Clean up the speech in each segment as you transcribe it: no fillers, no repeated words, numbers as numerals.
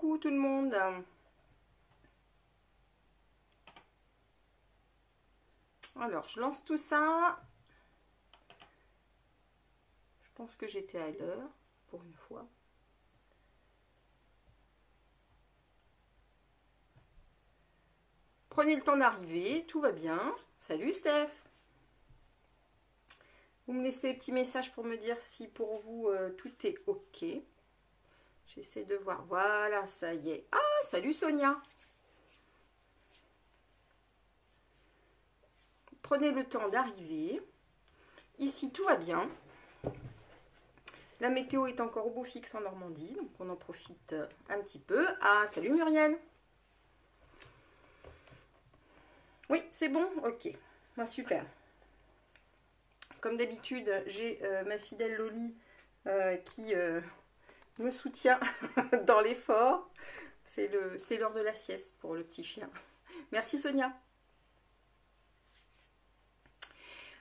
coucou tout le monde. Alors, je lance tout ça. Je pense que j'étais à l'heure, pour une fois. Prenez le temps d'arriver, tout va bien. Salut Steph. Vous me laissez un petit message pour me dire si pour vous tout est ok. J'essaie de voir. Voilà, ça y est. Ah, salut Sonia. Prenez le temps d'arriver. Ici, tout va bien. La météo est encore au beau fixe en Normandie, donc on en profite un petit peu. Ah, salut Muriel. Oui, c'est bon. Ok. Ah, super. Comme d'habitude, j'ai ma fidèle Loli qui me soutient dans l'effort. C'est l'heure de la sieste pour le petit chien. Merci Sonia.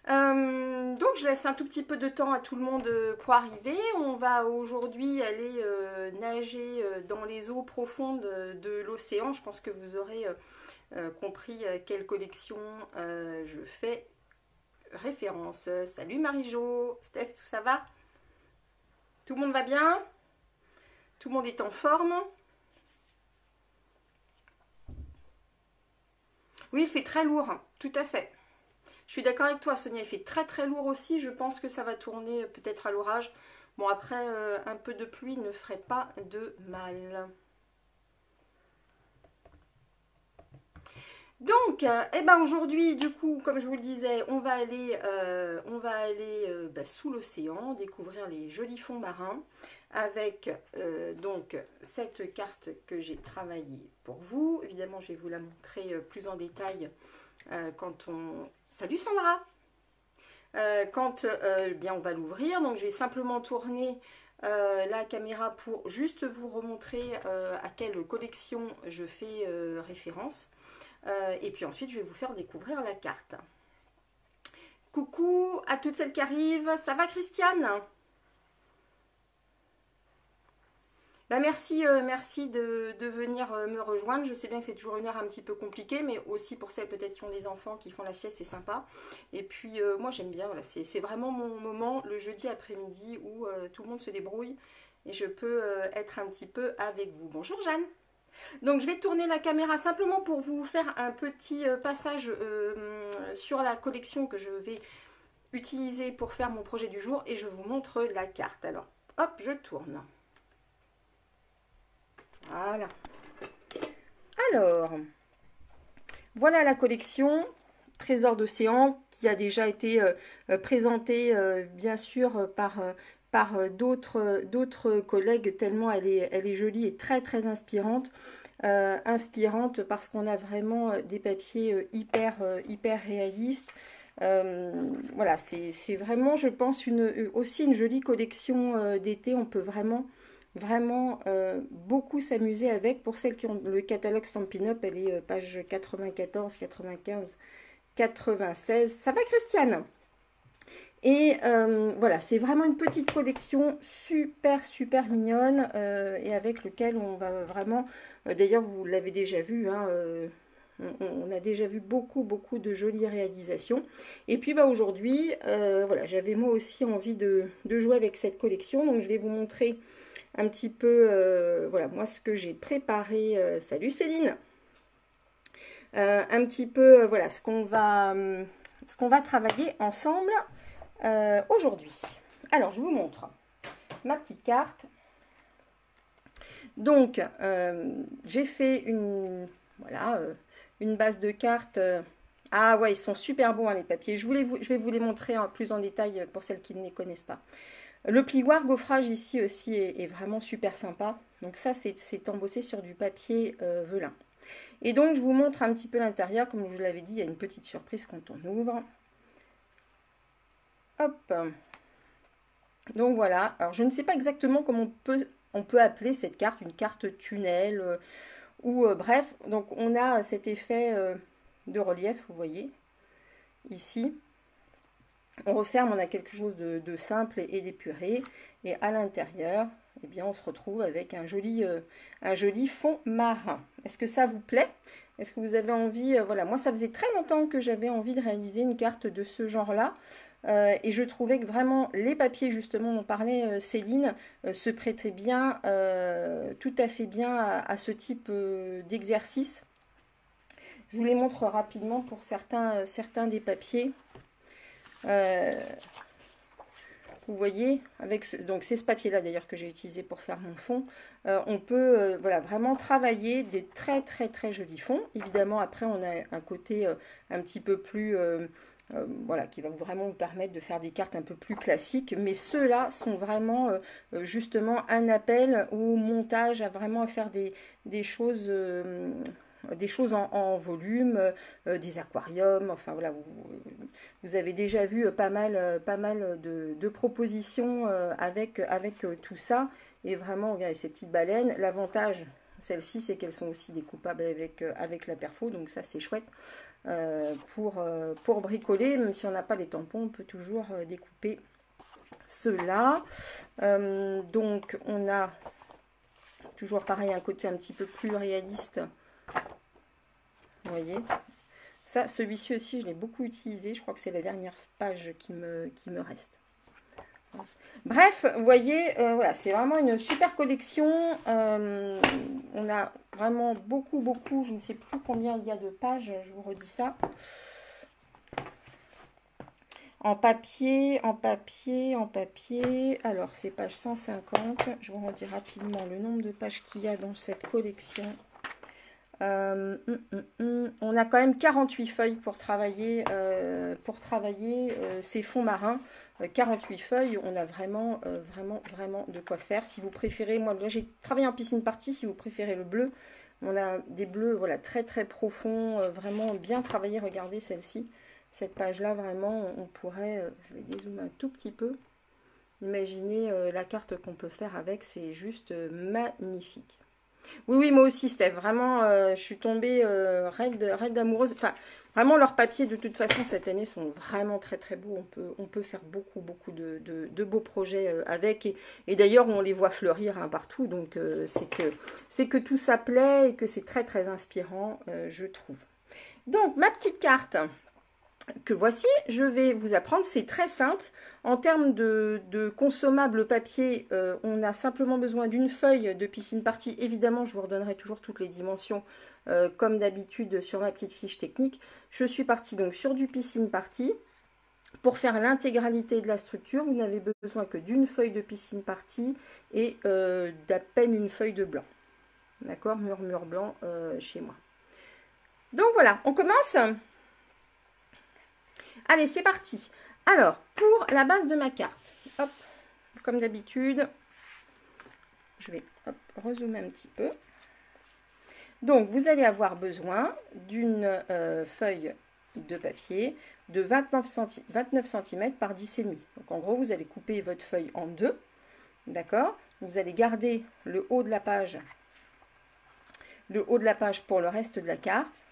Donc je laisse un tout petit peu de temps à tout le monde pour arriver. On va aujourd'hui aller nager dans les eaux profondes de l'océan. Je pense que vous aurez compris à quelle collection je fais référence. Salut Marie-Jo, Steph, ça va? Tout le monde va bien? Tout le monde est en forme? Oui, il fait très lourd, tout à fait. Je suis d'accord avec toi Sonia, il fait très très lourd aussi. Je pense que ça va tourner peut-être à l'orage. Bon après, un peu de pluie ne ferait pas de mal. Donc, eh ben aujourd'hui, du coup, comme je vous le disais, on va aller sous l'océan, découvrir les jolis fonds marins avec donc cette carte que j'ai travaillée pour vous. Évidemment, je vais vous la montrer plus en détail quand on... Salut Sandra! Quand bien on va l'ouvrir. Donc, je vais simplement tourner la caméra pour juste vous remontrer à quelle collection je fais référence. Et puis ensuite, je vais vous faire découvrir la carte. Coucou à toutes celles qui arrivent. Ça va, Christiane? Bah merci, merci de venir me rejoindre. Je sais bien que c'est toujours une heure un petit peu compliquée, mais aussi pour celles peut-être qui ont des enfants qui font la sieste, c'est sympa. Et puis moi j'aime bien, voilà, c'est vraiment mon moment le jeudi après-midi où tout le monde se débrouille et je peux être un petit peu avec vous. Bonjour Jeanne. Donc je vais tourner la caméra simplement pour vous faire un petit passage sur la collection que je vais utiliser pour faire mon projet du jour et je vous montre la carte. Alors hop, je tourne. Voilà. Alors, voilà la collection Trésor d'océan qui a déjà été présentée bien sûr par d'autres collègues tellement elle est jolie et très très inspirante. Inspirante parce qu'on a vraiment des papiers hyper réalistes. Voilà, c'est vraiment, je pense, aussi une jolie collection d'été. On peut vraiment beaucoup s'amuser avec. Pour celles qui ont le catalogue Stampin' Up, elle est page 94, 95, 96. Ça va, Christiane? Et voilà, c'est vraiment une petite collection super mignonne et avec lequel on va vraiment... D'ailleurs, vous l'avez déjà vu, hein, on a déjà vu beaucoup de jolies réalisations. Et puis bah, aujourd'hui, voilà, j'avais moi aussi envie de jouer avec cette collection. Donc je vais vous montrer un petit peu, voilà, moi ce que j'ai préparé. Salut Céline! Un petit peu, voilà, ce qu'on va travailler ensemble aujourd'hui. Alors, je vous montre ma petite carte. Donc, j'ai fait une base de cartes. Ah ouais, ils sont super bons, hein, les papiers. Je vais vous les montrer plus en détail pour celles qui ne les connaissent pas. Le plioir gaufrage ici aussi est vraiment super sympa. Donc ça, c'est embossé sur du papier velin. Et donc, je vous montre un petit peu l'intérieur. Comme je vous l'avais dit, il y a une petite surprise quand on ouvre. Hop. Donc voilà. Alors, je ne sais pas exactement comment on peut appeler cette carte. Une carte tunnel ou bref. Donc, on a cet effet de relief, vous voyez, ici. On referme, on a quelque chose de simple et d'épuré. Et à l'intérieur, eh bien, on se retrouve avec un joli fond marin. Est-ce que ça vous plaît? Est-ce que vous avez envie, voilà, moi ça faisait très longtemps que j'avais envie de réaliser une carte de ce genre-là. Et je trouvais que vraiment les papiers justement dont parlait Céline se prêtaient bien, tout à fait bien à ce type d'exercice. Je vous les montre rapidement pour certains des papiers. Vous voyez, donc c'est ce papier-là d'ailleurs que j'ai utilisé pour faire mon fond. On peut voilà, vraiment travailler des très très très jolis fonds. Évidemment, après on a un côté un petit peu plus... voilà, qui va vraiment vous permettre de faire des cartes un peu plus classiques. Mais ceux-là sont vraiment justement un appel au montage, à vraiment faire des choses en volume, des aquariums, enfin voilà, vous avez déjà vu pas mal de propositions avec tout ça, et vraiment, regardez ces petites baleines, l'avantage, celles-ci, c'est qu'elles sont aussi découpables avec la perfo, donc ça c'est chouette, pour bricoler, même si on n'a pas les tampons, on peut toujours découper ceux-là. Donc on a toujours pareil, un côté un petit peu plus réaliste. Vous voyez, ça, celui-ci aussi, je l'ai beaucoup utilisé. Je crois que c'est la dernière page qui me reste. Bref, vous voyez, voilà, c'est vraiment une super collection. On a vraiment beaucoup, je ne sais plus combien il y a de pages, je vous redis ça. En papier. Alors, c'est page 150. Je vous redis rapidement le nombre de pages qu'il y a dans cette collection. On a quand même 48 feuilles pour travailler ces fonds marins. 48 feuilles, on a vraiment de quoi faire. Si vous préférez, moi j'ai travaillé en piscine party, si vous préférez le bleu, on a des bleus voilà, très très profonds, vraiment bien travaillés. Regardez celle-ci, cette page-là, vraiment, on pourrait, je vais dézoomer un tout petit peu, imaginez la carte qu'on peut faire avec, c'est juste magnifique. Oui, moi aussi, Steph. Vraiment, je suis tombée raide amoureuse. Enfin, vraiment, leurs papiers, de toute façon, cette année, sont vraiment très, très beaux. On peut faire beaucoup de beaux projets avec. Et d'ailleurs, on les voit fleurir partout. Donc, c'est que tout ça plaît et que c'est très, très inspirant, je trouve. Donc, ma petite carte que voici, je vais vous apprendre. C'est très simple. En termes de consommables papier, on a simplement besoin d'une feuille de piscine party. Évidemment, je vous redonnerai toujours toutes les dimensions comme d'habitude sur ma petite fiche technique. Je suis partie donc sur du piscine party. Pour faire l'intégralité de la structure, vous n'avez besoin que d'une feuille de piscine party et d'à peine une feuille de blanc. D'accord, mur blanc chez moi. Donc voilà, on commence. Allez, c'est parti. Alors, pour la base de ma carte, hop, comme d'habitude, je vais rezoomer un petit peu. Donc, vous allez avoir besoin d'une feuille de papier de 29 cm par 10,5. Donc, en gros, vous allez couper votre feuille en deux, d'accord? Vous allez garder le haut de la page pour le reste de la carte.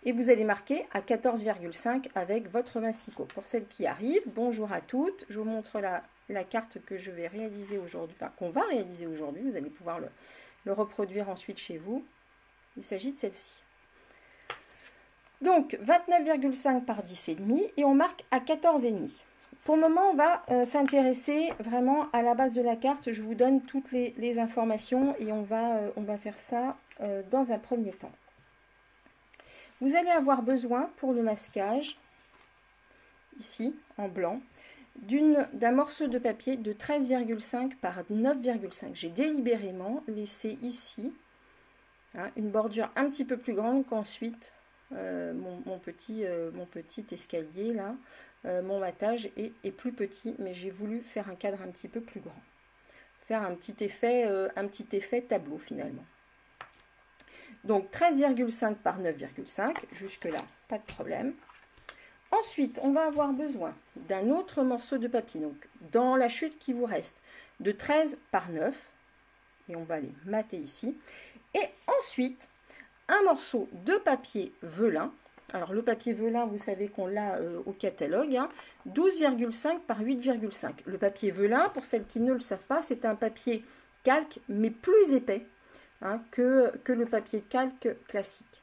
Et vous allez marquer à 14,5 avec votre massicot. Pour celles qui arrivent, bonjour à toutes. Je vous montre la carte que je vais réaliser aujourd'hui, enfin qu'on va réaliser aujourd'hui. Vous allez pouvoir le reproduire ensuite chez vous. Il s'agit de celle-ci. Donc 29,5 par 10,5 et on marque à 14,5. Pour le moment, on va s'intéresser vraiment à la base de la carte. Je vous donne toutes les informations et on va faire ça dans un premier temps. Vous allez avoir besoin pour le masquage, ici en blanc, d'un morceau de papier de 13,5 par 9,5. J'ai délibérément laissé ici une bordure un petit peu plus grande qu'ensuite mon petit escalier là. Mon wattage est plus petit, mais j'ai voulu faire un cadre un petit peu plus grand. Faire un petit effet tableau finalement. Donc 13,5 par 9,5, jusque-là, pas de problème. Ensuite, on va avoir besoin d'un autre morceau de papier, donc dans la chute qui vous reste, de 13 par 9. Et on va les mater ici. Et ensuite, un morceau de papier velin. Alors le papier velin, vous savez qu'on l'a au catalogue, 12,5 par 8,5. Le papier velin, pour celles qui ne le savent pas, c'est un papier calque, mais plus épais hein, que le papier calque classique.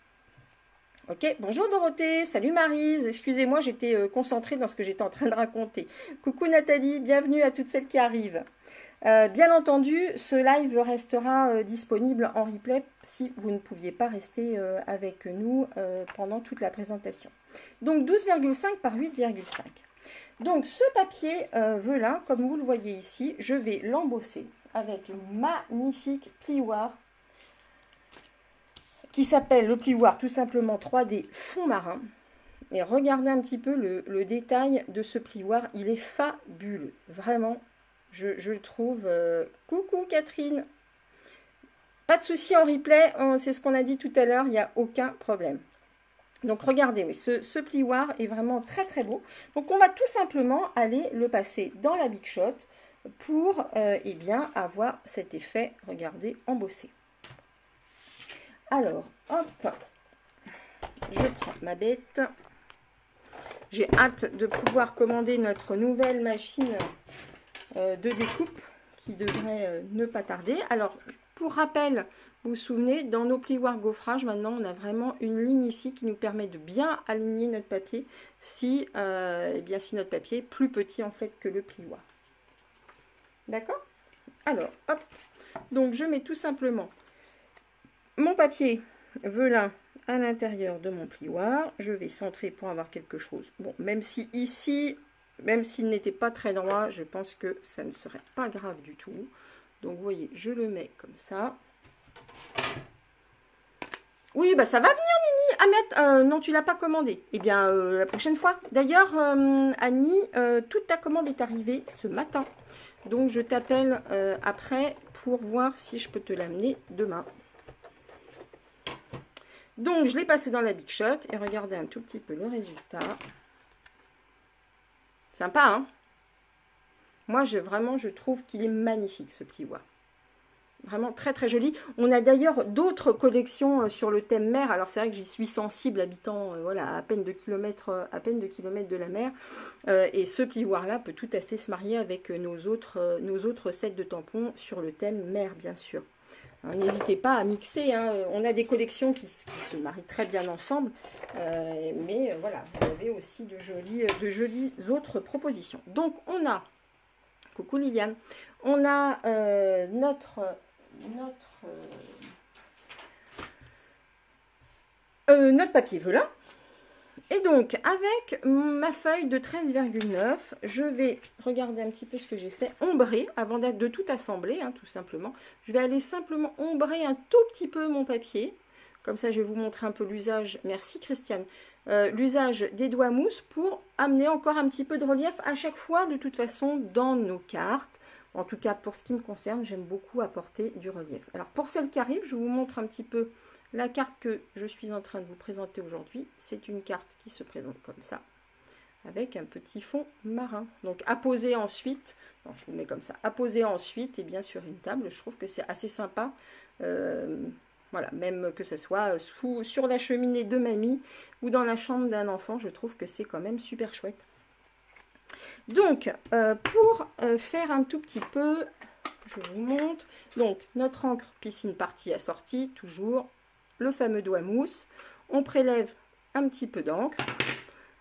Ok, bonjour Dorothée, salut Maryse, excusez-moi, j'étais concentrée dans ce que j'étais en train de raconter. Coucou Nathalie, bienvenue à toutes celles qui arrivent. Bien entendu, ce live restera disponible en replay si vous ne pouviez pas rester avec nous pendant toute la présentation. Donc 12,5 par 8,5. Donc ce papier velin, comme vous le voyez ici, je vais l'embosser avec une magnifique plioir qui s'appelle le plioir tout simplement 3D fond marin. Et regardez un petit peu le détail de ce plioir, il est fabuleux, vraiment, je le trouve. Coucou Catherine, pas de souci en replay, c'est ce qu'on a dit tout à l'heure, il n'y a aucun problème. Donc regardez, oui, ce plioir est vraiment très très beau. Donc on va tout simplement aller le passer dans la Big Shot pour eh bien, avoir cet effet, regardez, embossé. Alors, hop, je prends ma bête. J'ai hâte de pouvoir commander notre nouvelle machine de découpe qui devrait ne pas tarder. Alors, pour rappel, vous vous souvenez, dans nos plioirs gaufrage, maintenant, on a vraiment une ligne ici qui nous permet de bien aligner notre papier si, eh bien, si notre papier est plus petit en fait que le plioir. D'accord? Alors, hop, donc je mets tout simplement mon papier velin à l'intérieur de mon plioir. Je vais centrer pour avoir quelque chose. Bon, même si ici, même s'il n'était pas très droit, je pense que ça ne serait pas grave du tout. Donc, vous voyez, je le mets comme ça. Oui, bah ça va venir, Nini. Ahmed, non, tu l'as pas commandé. Eh bien, la prochaine fois. D'ailleurs, Annie, toute ta commande est arrivée ce matin. Donc, je t'appelle après pour voir si je peux te l'amener demain. Donc, je l'ai passé dans la Big Shot et regardez un tout petit peu le résultat. Sympa, hein? Moi, vraiment, je trouve qu'il est magnifique, ce plioir. Vraiment très, très joli. On a d'ailleurs d'autres collections sur le thème mer. Alors, c'est vrai que j'y suis sensible, habitant voilà, à peine de kilomètres de la mer. Et ce plioir-là peut tout à fait se marier avec nos autres sets de tampons sur le thème mer, bien sûr. N'hésitez pas à mixer, hein. On a des collections qui se marient très bien ensemble, mais voilà, vous avez aussi de jolies autres propositions. Donc on a, coucou Liliane, on a notre papier velin. Et donc, avec ma feuille de 13,9, je vais regarder un petit peu ce que j'ai fait, ombrer, avant de tout assembler, hein, tout simplement. Je vais aller simplement ombrer un tout petit peu mon papier. Comme ça, je vais vous montrer un peu l'usage, merci Christiane, l'usage des doigts mousse pour amener encore un petit peu de relief à chaque fois, de toute façon, dans nos cartes. En tout cas, pour ce qui me concerne, j'aime beaucoup apporter du relief. Alors, pour celles qui arrivent, je vous montre un petit peu la carte que je suis en train de vous présenter aujourd'hui. C'est une carte qui se présente comme ça, avec un petit fond marin. Donc, à poser ensuite, non, je vous mets comme ça, à poser ensuite, et bien sur une table. Je trouve que c'est assez sympa. Voilà, même que ce soit sur la cheminée de mamie ou dans la chambre d'un enfant, je trouve que c'est quand même super chouette. Donc, pour faire un tout petit peu, je vous montre. Donc, notre encre piscine partie assortie, toujours le fameux doigt mousse. On prélève un petit peu d'encre.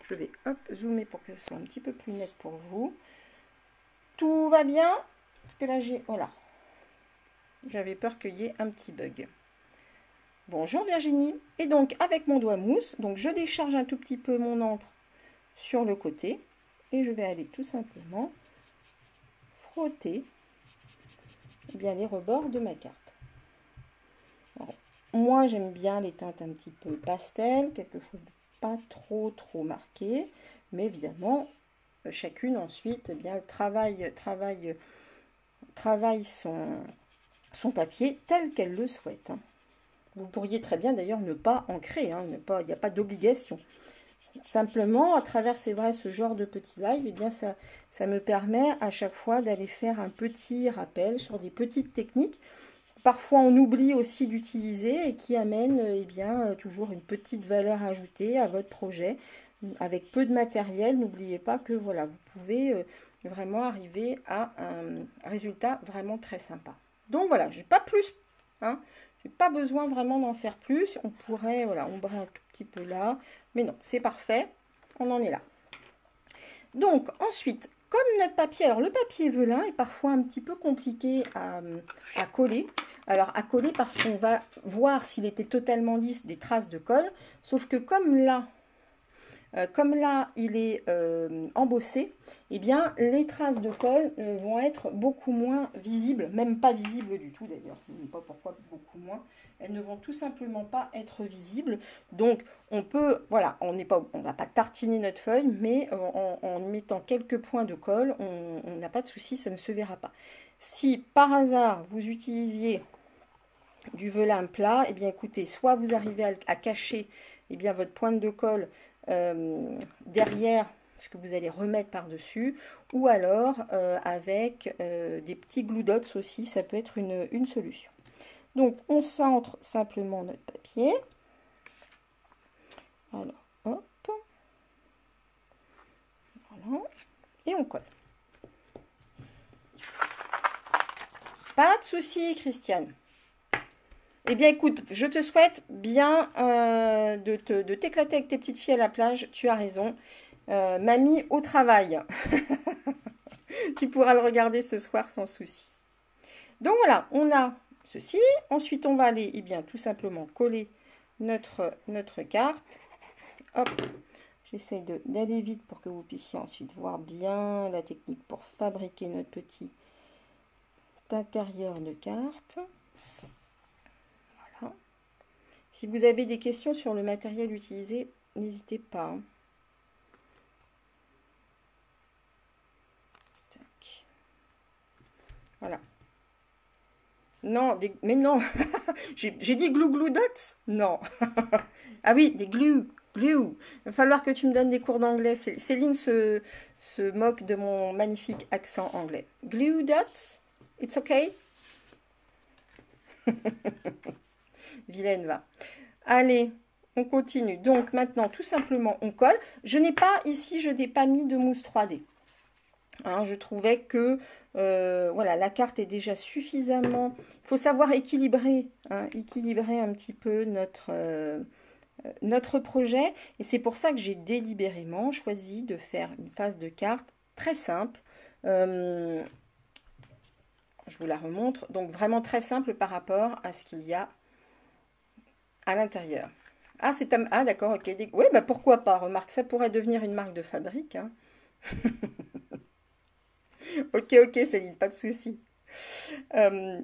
Je vais hop, zoomer pour que ce soit un petit peu plus net pour vous. Tout va bien. Parce que là, voilà. J'avais peur qu'il y ait un petit bug. Bonjour Virginie. Et donc, avec mon doigt mousse, donc je décharge un tout petit peu mon encre sur le côté. Et je vais aller tout simplement frotter bien les rebords de ma carte. Alors, moi, j'aime bien les teintes un petit peu pastel, quelque chose de pas trop marqué, mais évidemment, chacune ensuite, eh bien, travaille son papier tel qu'elle le souhaite. Vous pourriez très bien d'ailleurs ne pas ancrer, hein, il n'y a pas d'obligation. Simplement, à travers, c'est vrai, ce genre de petit live, eh bien, ça me permet à chaque fois d'aller faire un petit rappel sur des petites techniques. Parfois, on oublie aussi d'utiliser et qui amènent eh bien, toujours une petite valeur ajoutée à votre projet. Avec peu de matériel, n'oubliez pas que voilà, vous pouvez vraiment arriver à un résultat vraiment très sympa. Donc voilà, j'ai pas plus, hein, j'ai pas besoin vraiment d'en faire plus. On pourrait, voilà, ombrer un tout petit peu là, mais non, c'est parfait, on en est là. Donc ensuite, comme notre papier, alors le papier velin est parfois un petit peu compliqué à coller. Alors à coller parce qu'on va voir s'il était totalement lisse des traces de colle, sauf que comme là il est embossé, eh bien les traces de colle vont être beaucoup moins visibles, même pas visibles du tout d'ailleurs, je ne sais pas pourquoi beaucoup moins. Elles ne vont tout simplement pas être visibles. Donc on peut, voilà, on ne va pas tartiner notre feuille, mais en mettant quelques points de colle, on n'a pas de souci, ça ne se verra pas. Si par hasard vous utilisiez du velin plat, eh bien écoutez, soit vous arrivez à cacher eh bien, votre pointe de colle derrière ce que vous allez remettre par-dessus, ou alors avec des petits glue dots aussi, ça peut être une solution. Donc on centre simplement notre papier. Alors, hop. Voilà. Et on colle. Pas de souci, Christiane. Eh bien, écoute, je te souhaite bien de t'éclater avec tes petites filles à la plage. Tu as raison. Mamie au travail. Tu pourras le regarder ce soir sans souci. Donc voilà, on a ceci. Ensuite, on va aller tout simplement coller notre carte. Hop, j'essaye d'aller vite pour que vous puissiez ensuite voir bien la technique pour fabriquer notre petit intérieur de carte. Voilà. Si vous avez des questions sur le matériel utilisé, n'hésitez pas. Tac. Voilà. Non, mais non, j'ai dit glue dots? Non. Ah oui, des glue. Il va falloir que tu me donnes des cours d'anglais. Céline se moque de mon magnifique accent anglais. Glue dots? It's okay? Vilaine va. Allez, on continue. Donc maintenant, tout simplement, on colle. Je n'ai pas mis de mousse 3D. Hein, je trouvais que voilà, la carte est déjà suffisamment... Il faut savoir équilibrer, hein, équilibrer un petit peu notre projet. Et c'est pour ça que j'ai délibérément choisi de faire une phase de carte très simple. Je vous la remontre. Donc vraiment très simple par rapport à ce qu'il y a à l'intérieur. Ah, ah d'accord, ok. Oui, bah pourquoi pas, remarque, ça pourrait devenir une marque de fabrique. Hein. Ok, Céline, pas de souci.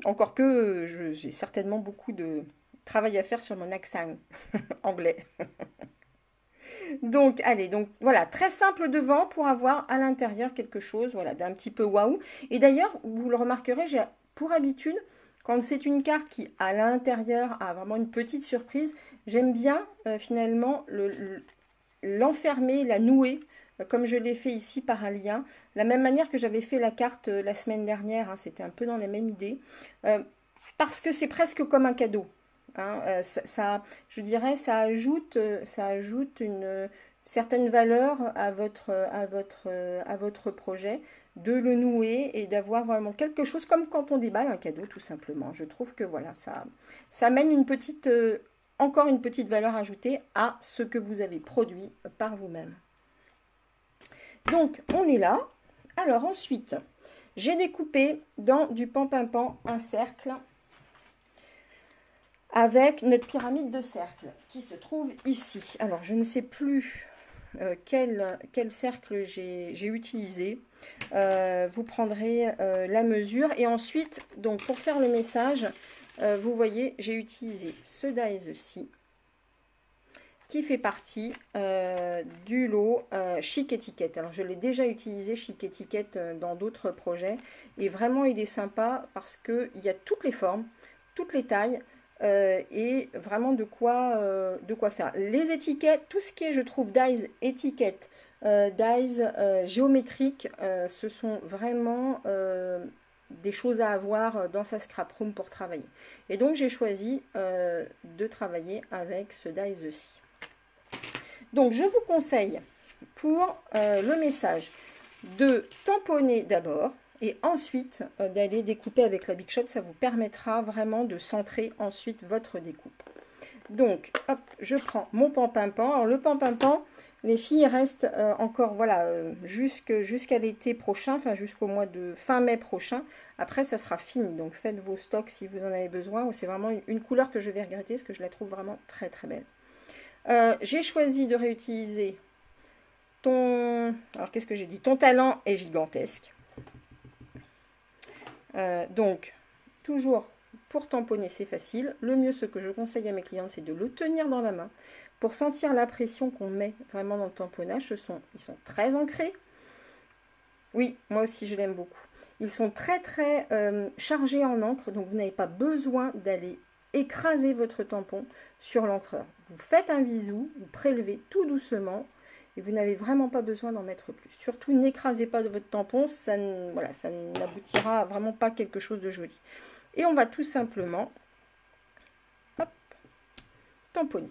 Encore que j'ai certainement beaucoup de travail à faire sur mon accent anglais. Donc, allez, donc voilà, très simple devant pour avoir à l'intérieur quelque chose, voilà, d'un petit peu waouh. Et d'ailleurs, vous le remarquerez, j'ai pour habitude, quand c'est une carte qui, à l'intérieur, a vraiment une petite surprise, j'aime bien finalement l'enfermer, la nouer, comme je l'ai fait ici par un lien. La même manière que j'avais fait la carte la semaine dernière, hein, c'était un peu dans la même idée. Parce que c'est presque comme un cadeau. Hein, je dirais, ça ajoute une certaine valeur à votre projet, de le nouer et d'avoir vraiment quelque chose comme quand on déballe un cadeau, tout simplement. Je trouve que voilà, ça amène encore une petite valeur ajoutée à ce que vous avez produit par vous-même. Donc, on est là. Alors ensuite, j'ai découpé dans du pan-pin-pan un cercle avec notre pyramide de cercle qui se trouve ici. Alors, je ne sais plus quel cercle j'ai utilisé. Vous prendrez la mesure. Et ensuite, donc pour faire le message, vous voyez, j'ai utilisé ce dies-ci qui fait partie du lot Chic Étiquette. Alors, je l'ai déjà utilisé Chic Étiquette dans d'autres projets. Et vraiment, il est sympa parce qu'il y a toutes les formes, toutes les tailles. Et vraiment de quoi faire. Les étiquettes, tout ce qui est, je trouve, dies étiquettes, dies géométriques, ce sont vraiment des choses à avoir dans sa scrap room pour travailler. Et donc, j'ai choisi de travailler avec ce dies-ci. Donc, je vous conseille pour le message de tamponner d'abord Et ensuite, d'aller découper avec la Big Shot, ça vous permettra vraiment de centrer ensuite votre découpe. Donc, hop, je prends mon pan-pimpant. Alors, le pan-pimpant, les filles restent encore, voilà, jusqu'à l'été prochain, enfin jusqu'au mois de fin mai prochain. Après, ça sera fini. Donc, faites vos stocks si vous en avez besoin. C'est vraiment une couleur que je vais regretter parce que je la trouve vraiment très, très belle. J'ai choisi de réutiliser ton... Alors, qu'est-ce que j'ai dit? Ton talent est gigantesque. Donc, toujours pour tamponner, c'est facile. Le mieux, ce que je conseille à mes clientes, c'est de le tenir dans la main pour sentir la pression qu'on met vraiment dans le tamponnage. Ils sont très ancrés. Oui, moi aussi, je l'aime beaucoup. Ils sont très, très chargés en encre, donc vous n'avez pas besoin d'aller écraser votre tampon sur l'encreur. Vous faites un bisou, vous prélevez tout doucement et vous n'avez vraiment pas besoin d'en mettre plus. Surtout, n'écrasez pas de votre tampon, ça n'aboutira vraiment pas à quelque chose de joli. Et on va tout simplement hop, tamponner.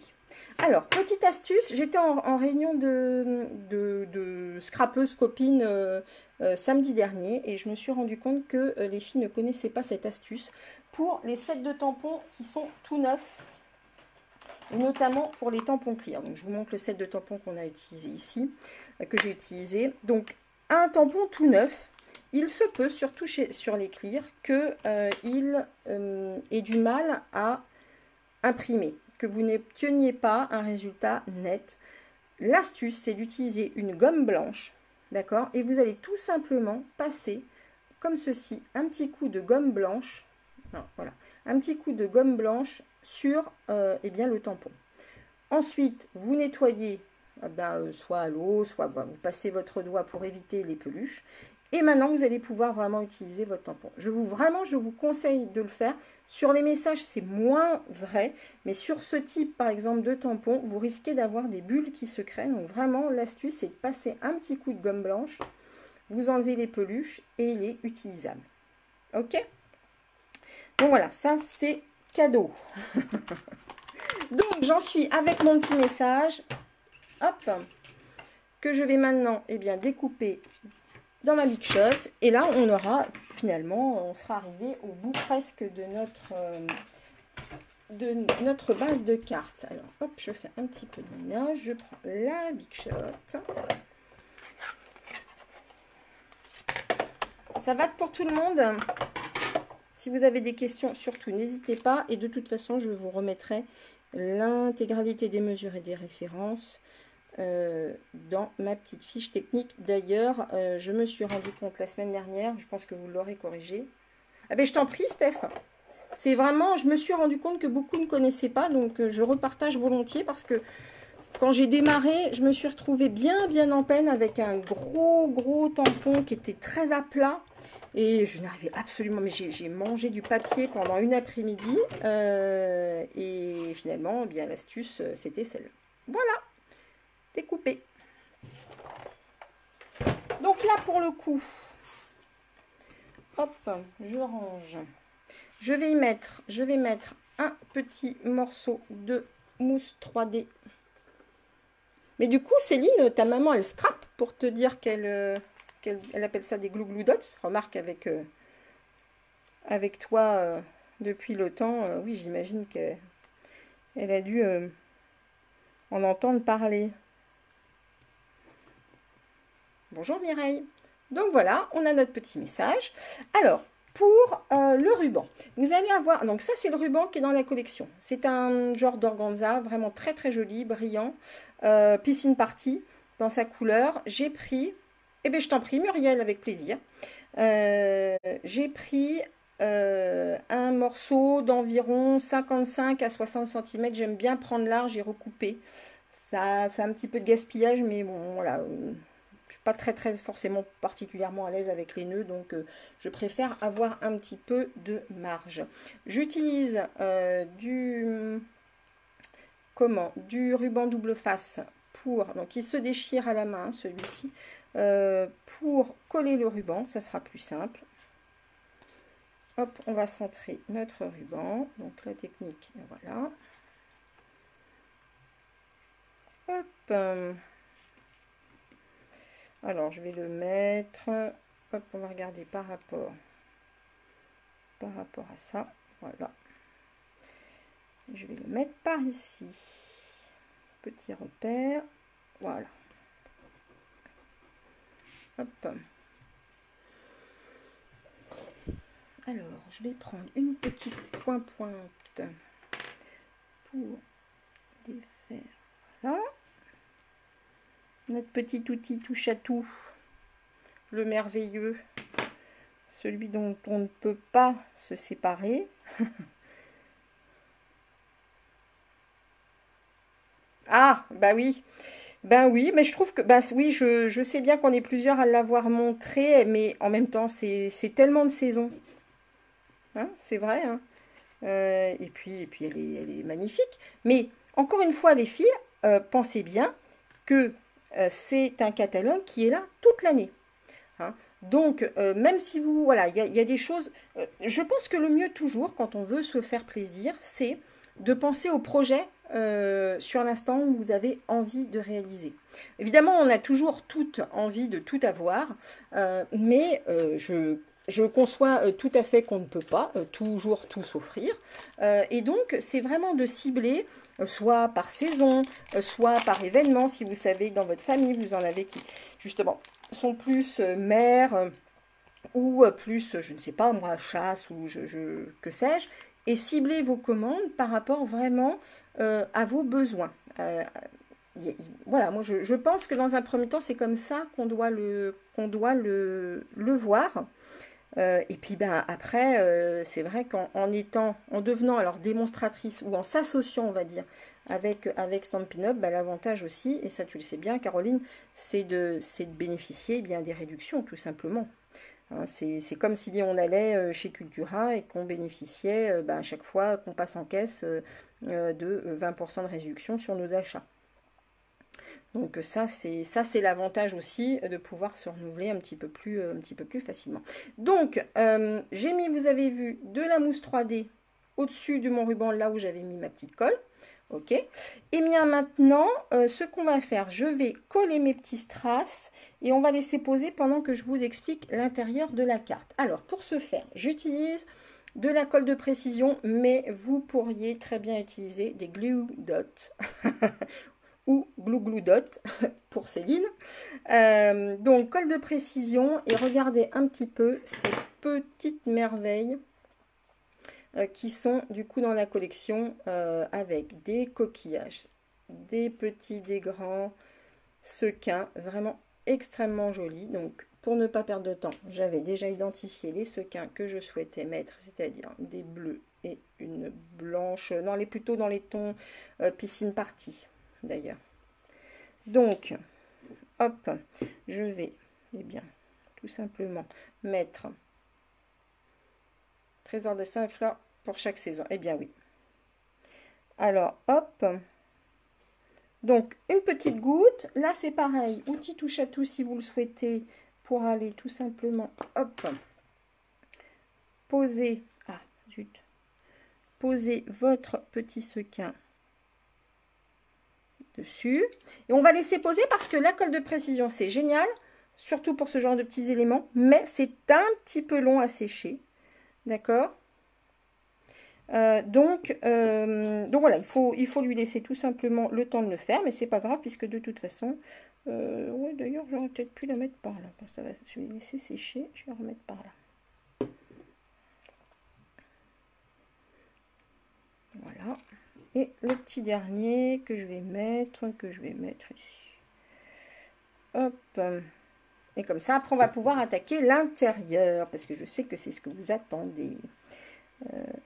Alors, petite astuce, j'étais en réunion de scrapeuse copine samedi dernier et je me suis rendu compte que les filles ne connaissaient pas cette astuce pour les sets de tampons qui sont tout neufs, et notamment pour les tampons clear. Donc, je vous montre le set de tampons qu'on a utilisé ici, que j'ai utilisé. Donc, un tampon tout neuf, il se peut, surtout sur les clear, qu'il ait du mal à imprimer, que vous n'obteniez pas un résultat net. L'astuce, c'est d'utiliser une gomme blanche, d'accord? Et vous allez tout simplement passer, comme ceci, un petit coup de gomme blanche, voilà, un petit coup de gomme blanche sur eh bien, le tampon. Ensuite, vous nettoyez soit à l'eau, soit vous passez votre doigt pour éviter les peluches. Et maintenant, vous allez pouvoir vraiment utiliser votre tampon. Je vous conseille de le faire. Sur les messages, c'est moins vrai. Mais sur ce type, par exemple, de tampon, vous risquez d'avoir des bulles qui se créent. Donc vraiment, l'astuce, c'est de passer un petit coup de gomme blanche. Vous enlevez les peluches et il est utilisable. Ok? Donc voilà, ça, c'est cadeau. Donc, j'en suis avec mon petit message. Hop, que je vais maintenant découper dans ma Big Shot. Et là, on aura finalement, on sera arrivé au bout presque de notre base de cartes. Alors, hop, je fais un petit peu de ménage. Je prends la Big Shot. Ça va pour tout le monde? Si vous avez des questions, surtout, n'hésitez pas. Et de toute façon, je vous remettrai l'intégralité des mesures et des références dans ma petite fiche technique. D'ailleurs, je me suis rendu compte la semaine dernière, je pense que vous l'aurez corrigé. Ah ben, je t'en prie, Steph. C'est vraiment, je me suis rendu compte que beaucoup ne connaissaient pas, donc je repartage volontiers parce que quand j'ai démarré, je me suis retrouvée bien en peine avec un gros tampon qui était très à plat. Et je n'arrivais absolument, mais j'ai mangé du papier pendant une après-midi. Et finalement, bien l'astuce, c'était celle-là. Voilà, découpé. Donc là, pour le coup, hop, je range. Je vais mettre un petit morceau de mousse 3D. Mais du coup, Céline, ta maman, elle scrape pour te dire qu'elle appelle ça des glou dots. Remarque avec toi depuis le temps, oui, j'imagine qu'elle a dû en entendre parler. Bonjour Mireille. Donc voilà, on a notre petit message. Alors, pour le ruban, vous allez avoir... Donc ça, c'est le ruban qui est dans la collection. C'est un genre d'organza, vraiment très très joli, brillant. Piscine party, dans sa couleur. J'ai pris... Eh bien, je t'en prie, Muriel, avec plaisir. J'ai pris un morceau d'environ 55 à 60 cm. J'aime bien prendre large et recouper. Ça fait un petit peu de gaspillage, mais bon, voilà. Je suis pas très forcément particulièrement à l'aise avec les nœuds, donc je préfère avoir un petit peu de marge. J'utilise du ruban double face donc il se déchire à la main, celui-ci, pour coller le ruban, ça sera plus simple. Hop, on va centrer notre ruban, donc la technique, voilà. Hop. Alors, je vais le mettre hop, on va regarder par rapport à ça. Voilà. Je vais le mettre par ici. Petit repère. Voilà. Hop. Alors, je vais prendre une petite pointe pour défaire. Voilà. Notre petit outil touche à tout. Le merveilleux. Celui dont on ne peut pas se séparer. Ah, bah oui. Ben oui, mais je trouve que, bah oui, je sais bien qu'on est plusieurs à l'avoir montré, mais en même temps, c'est tellement de saison. Hein, c'est vrai. Hein. Et puis elle est magnifique. Mais encore une fois, les filles, pensez bien que c'est un catalogue qui est là toute l'année. Hein. Donc, même si vous, voilà, il y a des choses, je pense que le mieux toujours, quand on veut se faire plaisir, c'est de penser au projet sur l'instant où vous avez envie de réaliser. Évidemment, on a toujours toute envie de tout avoir, mais je conçois tout à fait qu'on ne peut pas toujours tout s'offrir. Et donc, c'est vraiment de cibler, soit par saison, soit par événement, si vous savez que dans votre famille, vous en avez qui, justement, sont plus mères ou plus, je ne sais pas, moi, chasse ou que sais-je, et cibler vos commandes par rapport vraiment à vos besoins. Voilà, moi je pense que dans un premier temps, c'est comme ça qu'on doit le voir. Et puis ben après, c'est vrai en devenant alors démonstratrice ou en s'associant, on va dire, avec Stampin' Up, ben, l'avantage aussi, et ça tu le sais bien, Caroline, c'est de bénéficier bien des réductions, tout simplement. Hein, c'est comme si on allait chez Cultura et qu'on bénéficiait ben, à chaque fois qu'on passe en caisse de 20% de réduction sur nos achats. Donc ça c'est l'avantage aussi de pouvoir se renouveler un petit peu plus facilement. Donc j'ai mis, vous avez vu, de la mousse 3D au-dessus de mon ruban, là où j'avais mis ma petite colle. Ok. Et bien maintenant, ce qu'on va faire, je vais coller mes petits strass et on va laisser poser pendant que je vous explique l'intérieur de la carte. Alors pour ce faire, j'utilise de la colle de précision, mais vous pourriez très bien utiliser des glue dots ou glue glue dot pour Céline. Donc colle de précision et regardez un petit peu ces petites merveilles qui sont du coup dans la collection avec des coquillages, des petits, des grands, sequins, vraiment extrêmement jolis. Donc pour ne pas perdre de temps, j'avais déjà identifié les sequins que je souhaitais mettre, c'est-à-dire des bleus et une blanche, non, elle est plutôt dans les tons piscine party d'ailleurs. Donc, hop, je vais, eh bien, tout simplement mettre trésor de Saint-Fleur pour chaque saison. Eh bien oui. Alors, hop. Donc, une petite goutte. Là, c'est pareil. Outil touche à tout si vous le souhaitez pour aller tout simplement, hop, poser, ah, zut, poser votre petit sequin dessus. Et on va laisser poser parce que la colle de précision, c'est génial, surtout pour ce genre de petits éléments, mais c'est un petit peu long à sécher. D'accord? Donc voilà, il faut lui laisser tout simplement le temps de le faire, mais c'est pas grave puisque de toute façon, ouais, d'ailleurs j'aurais peut-être pu la mettre par là. Bon, ça va, je vais laisser sécher, je vais la remettre par là. Voilà. Et le petit dernier que je vais mettre ici. Hop. Et comme ça, après on va pouvoir attaquer l'intérieur parce que je sais que c'est ce que vous attendez.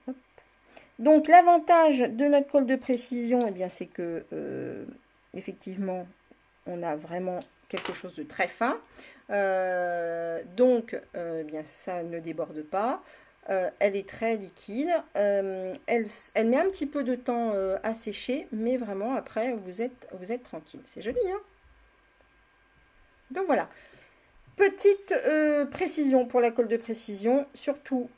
Hop. Donc l'avantage de notre colle de précision, eh bien, c'est que effectivement, on a vraiment quelque chose de très fin. Donc, eh bien, ça ne déborde pas. Elle est très liquide. Elle met un petit peu de temps à sécher, mais vraiment après, vous êtes tranquille. C'est joli, hein? Donc voilà. Petite précision pour la colle de précision, surtout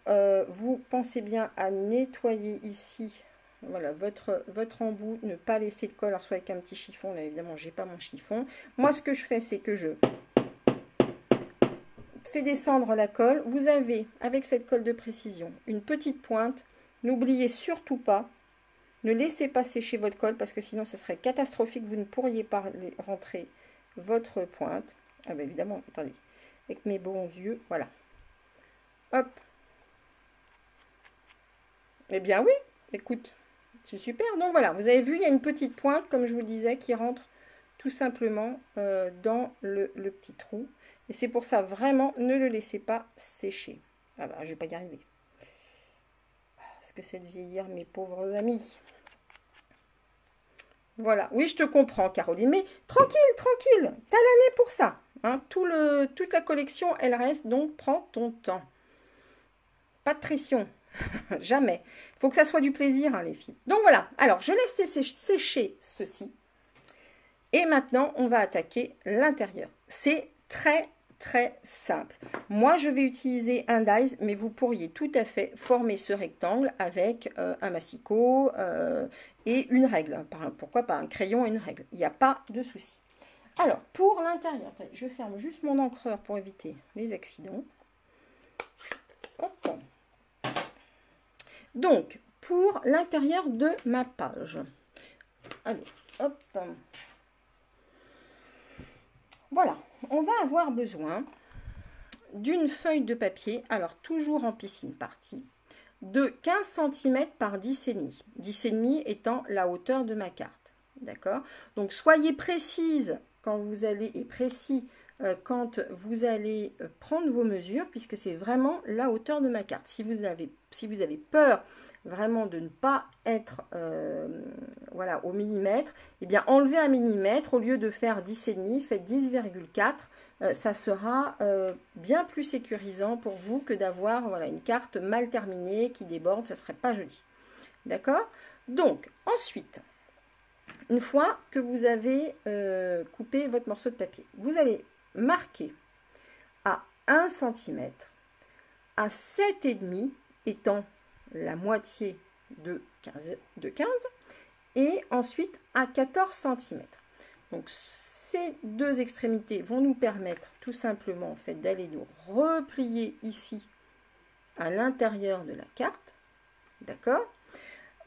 vous pensez bien à nettoyer ici, voilà, votre embout, ne pas laisser de colle, alors soit avec un petit chiffon, là évidemment j'ai pas mon chiffon. Moi ce que je fais c'est que je fait descendre la colle. Vous avez, avec cette colle de précision, une petite pointe. N'oubliez surtout pas, ne laissez pas sécher votre colle parce que sinon, ça serait catastrophique. Vous ne pourriez pas rentrer votre pointe. Ah ben évidemment, attendez, avec mes bons yeux, voilà. Hop. Eh bien oui, écoute, c'est super. Donc voilà, vous avez vu, il y a une petite pointe, comme je vous le disais, qui rentre tout simplement dans le petit trou. Et c'est pour ça, vraiment, ne le laissez pas sécher. Ah bah, je vais pas y arriver. Parce que c'est de vieillir, mes pauvres amis. Voilà. Oui, je te comprends, Caroline. Mais tranquille, tranquille. T'as l'année pour ça. Hein. Toute la collection, elle reste. Donc, prends ton temps. Pas de pression. Jamais. Il faut que ça soit du plaisir, hein, les filles. Donc, voilà. Alors, je laisse sécher ceci. Et maintenant, on va attaquer l'intérieur. C'est très simple. Moi, je vais utiliser un dies, mais vous pourriez tout à fait former ce rectangle avec un massicot et une règle. Pourquoi pas un crayon et une règle. Il n'y a pas de souci. Alors, pour l'intérieur, je ferme juste mon encreur pour éviter les accidents. Hop. Donc, pour l'intérieur de ma page. Allez, hop. Voilà, on va avoir besoin d'une feuille de papier, alors toujours en piscine partie, de 15 cm par 10,5. 10,5 étant la hauteur de ma carte. D'accord? Donc soyez précise quand vous allez, et précis quand vous allez prendre vos mesures, puisque c'est vraiment la hauteur de ma carte. Si vous avez peur vraiment de ne pas être voilà, au millimètre, eh bien enlevez un millimètre, au lieu de faire 10,5, faites 10,4. Ça sera bien plus sécurisant pour vous que d'avoir voilà, une carte mal terminée qui déborde, ça ne serait pas joli. D'accord? Donc, ensuite, une fois que vous avez coupé votre morceau de papier, vous allez marquer à 1 cm, à 7,5 étant la moitié de 15 et ensuite à 14 cm. Donc ces deux extrémités vont nous permettre tout simplement en fait d'aller nous replier ici à l'intérieur de la carte. D'accord?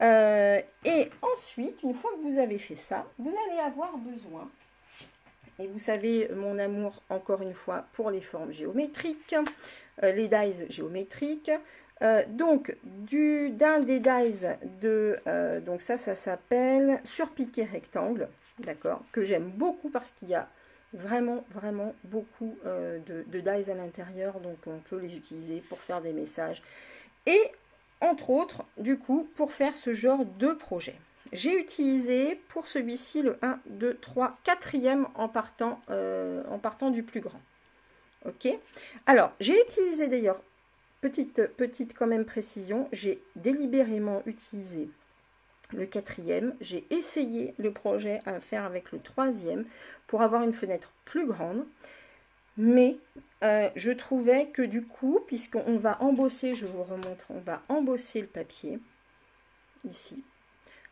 Et ensuite, une fois que vous avez fait ça, vous allez avoir besoin, et vous savez mon amour encore une fois pour les formes géométriques, les dies géométriques, donc d'un des dies donc ça s'appelle surpiqué rectangle, d'accord, que j'aime beaucoup parce qu'il y a vraiment beaucoup de dies à l'intérieur, donc on peut les utiliser pour faire des messages et entre autres du coup pour faire ce genre de projet. J'ai utilisé pour celui-ci le 1, 2, 3, 4e en partant du plus grand. Ok. Alors, j'ai utilisé d'ailleurs, petite quand même précision, j'ai délibérément utilisé le 4e. J'ai essayé le projet à faire avec le 3e pour avoir une fenêtre plus grande. Mais je trouvais que du coup, puisqu'on va embosser, je vous remontre, on va embosser le papier, ici,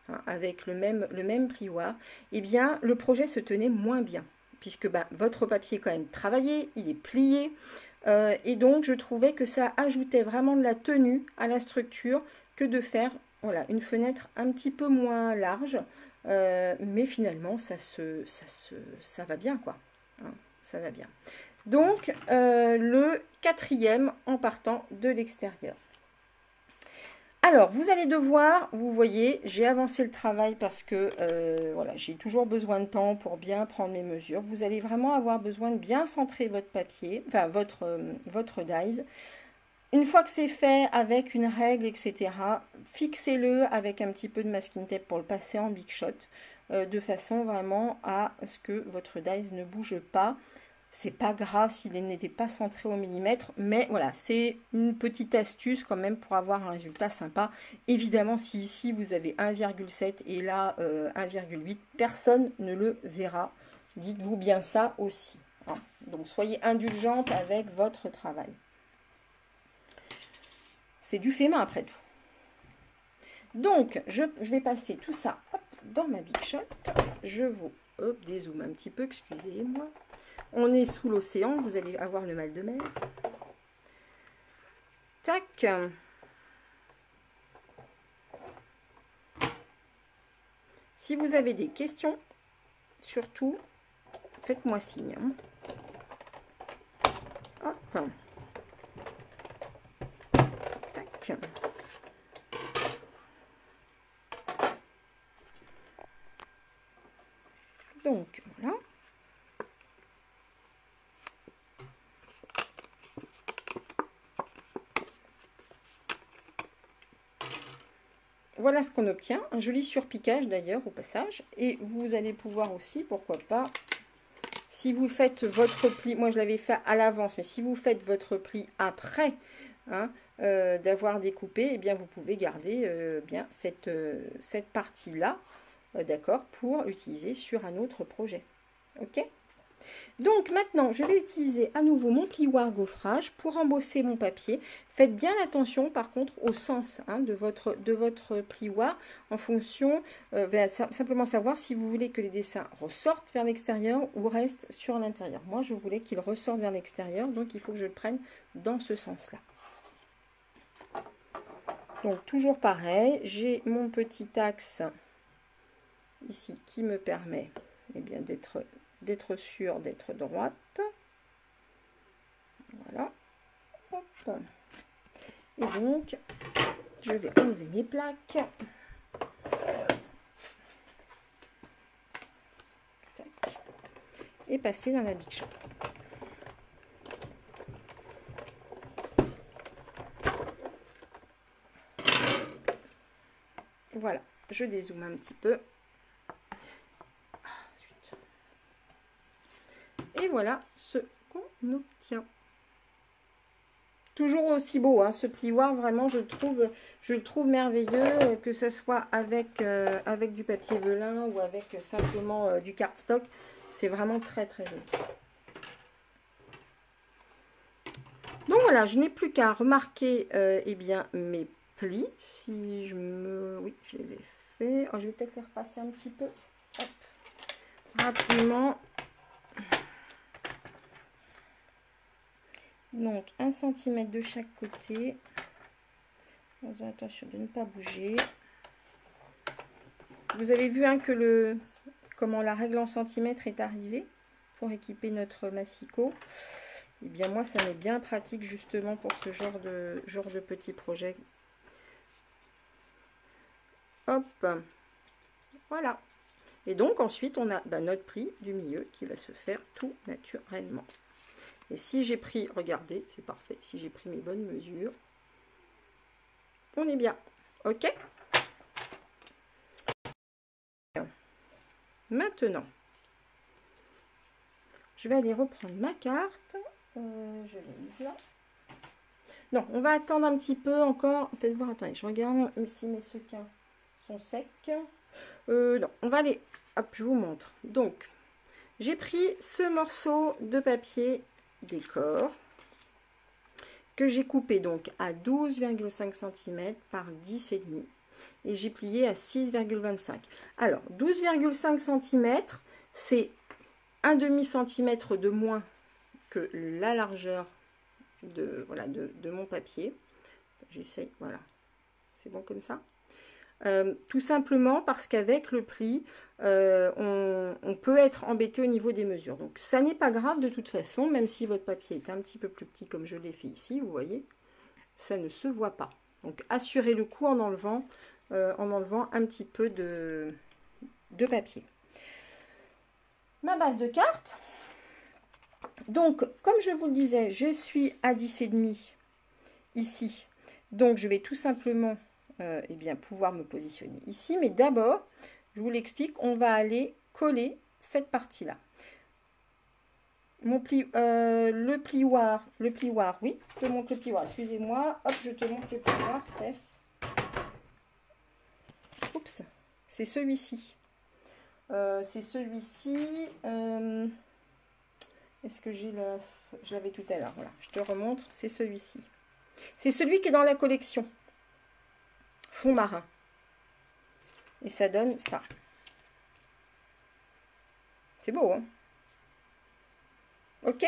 hein, avec le même plioir, eh bien, le projet se tenait moins bien, puisque votre papier est quand même travaillé, il est plié, et donc je trouvais que ça ajoutait vraiment de la tenue à la structure que de faire voilà, une fenêtre un petit peu moins large, mais finalement, ça va bien, quoi. Hein, ça va bien. Donc, le 4e en partant de l'extérieur. Alors, vous allez devoir, vous voyez, j'ai avancé le travail parce que voilà, j'ai toujours besoin de temps pour bien prendre mes mesures. Vous allez vraiment avoir besoin de bien centrer votre papier, enfin votre dies. Une fois que c'est fait avec une règle, etc., fixez-le avec un petit peu de masking tape pour le passer en big shot, de façon vraiment à ce que votre dies ne bouge pas. C'est pas grave s'il n'était pas centré au millimètre, mais voilà, c'est une petite astuce quand même pour avoir un résultat sympa. Évidemment, si ici vous avez 1,7 et là 1,8, personne ne le verra. Dites-vous bien ça aussi. Hein. Donc soyez indulgente avec votre travail. C'est du fait main après tout. Donc, je vais passer tout ça hop, dans ma big shot. Je vous dézoome un petit peu, excusez-moi. On est sous l'océan, vous allez avoir le mal de mer. Tac. Si vous avez des questions, surtout, faites-moi signe. Hop. Tac. Donc, voilà. Voilà ce qu'on obtient. Un joli surpiquage d'ailleurs au passage. Et vous allez pouvoir aussi, pourquoi pas, si vous faites votre pli, moi je l'avais fait à l'avance, mais si vous faites votre pli après hein, d'avoir découpé, eh bien vous pouvez garder bien cette partie-là, d'accord, pour l'utiliser sur un autre projet. Ok ? Donc maintenant, je vais utiliser à nouveau mon plioir gaufrage pour embosser mon papier. Faites bien attention par contre au sens hein, de votre plioir en fonction, simplement savoir si vous voulez que les dessins ressortent vers l'extérieur ou restent sur l'intérieur. Moi, je voulais qu'ils ressortent vers l'extérieur, donc il faut que je le prenne dans ce sens-là. Donc toujours pareil, j'ai mon petit axe ici qui me permet eh bien d'être sûre d'être droite. Voilà. Hop. Et donc, je vais enlever mes plaques. Tac. Et passer dans la Big Shop. Voilà, je dézoome un petit peu. Et voilà ce qu'on obtient. Toujours aussi beau, hein, ce plioir, vraiment, je le trouve merveilleux, que ce soit avec du papier velin ou avec simplement du cardstock. C'est vraiment très très joli. Donc voilà, je n'ai plus qu'à remarquer eh bien, mes plis. Si je me... Oui, je les ai faits. Oh, je vais peut-être les repasser un petit peu. Hop. Rapidement. Donc 1 cm de chaque côté. Attention de ne pas bouger. Vous avez vu hein, que comment la règle en centimètres est arrivée pour équiper notre massicot. Et bien moi ça m'est bien pratique justement pour ce genre de petit projet. Hop, voilà. Et donc ensuite on a notre pli du milieu qui va se faire tout naturellement. Et si j'ai pris, regardez, c'est parfait, si j'ai pris mes bonnes mesures, on est bien. Ok. Maintenant, je vais aller reprendre ma carte. Je l'ai mise là. Non, on va attendre un petit peu encore. Faites voir, attendez, je regarde si mes sequins sont secs. Non, on va aller, hop, je vous montre. Donc, j'ai pris ce morceau de papier décor que j'ai coupé donc à 12,5 cm par 10,5 et j'ai plié à 6,25. Alors 12,5 cm, c'est un demi-centimètre de moins que la largeur de mon papier. J'essaye, voilà, c'est bon comme ça. Tout simplement parce qu'avec le pli, on peut être embêté au niveau des mesures. Donc ça n'est pas grave de toute façon, même si votre papier est un petit peu plus petit comme je l'ai fait ici, vous voyez, ça ne se voit pas. Donc assurez le coup en enlevant un petit peu de papier. Ma base de carte. Donc comme je vous le disais, je suis à 10,5 ici. Donc je vais tout simplement eh bien, pouvoir me positionner ici. Mais d'abord, je vous l'explique, on va aller coller cette partie-là. Mon le plioir, oui, je te montre le plioir, excusez-moi. Hop, je te montre le plioir, Steph. Oups, c'est celui-ci. C'est celui-ci. Est-ce que j'ai le... Je l'avais tout à l'heure, voilà, je te remontre, c'est celui-ci. C'est celui qui est dans la collection. Fond marin. Et ça donne ça. C'est beau, hein? Ok?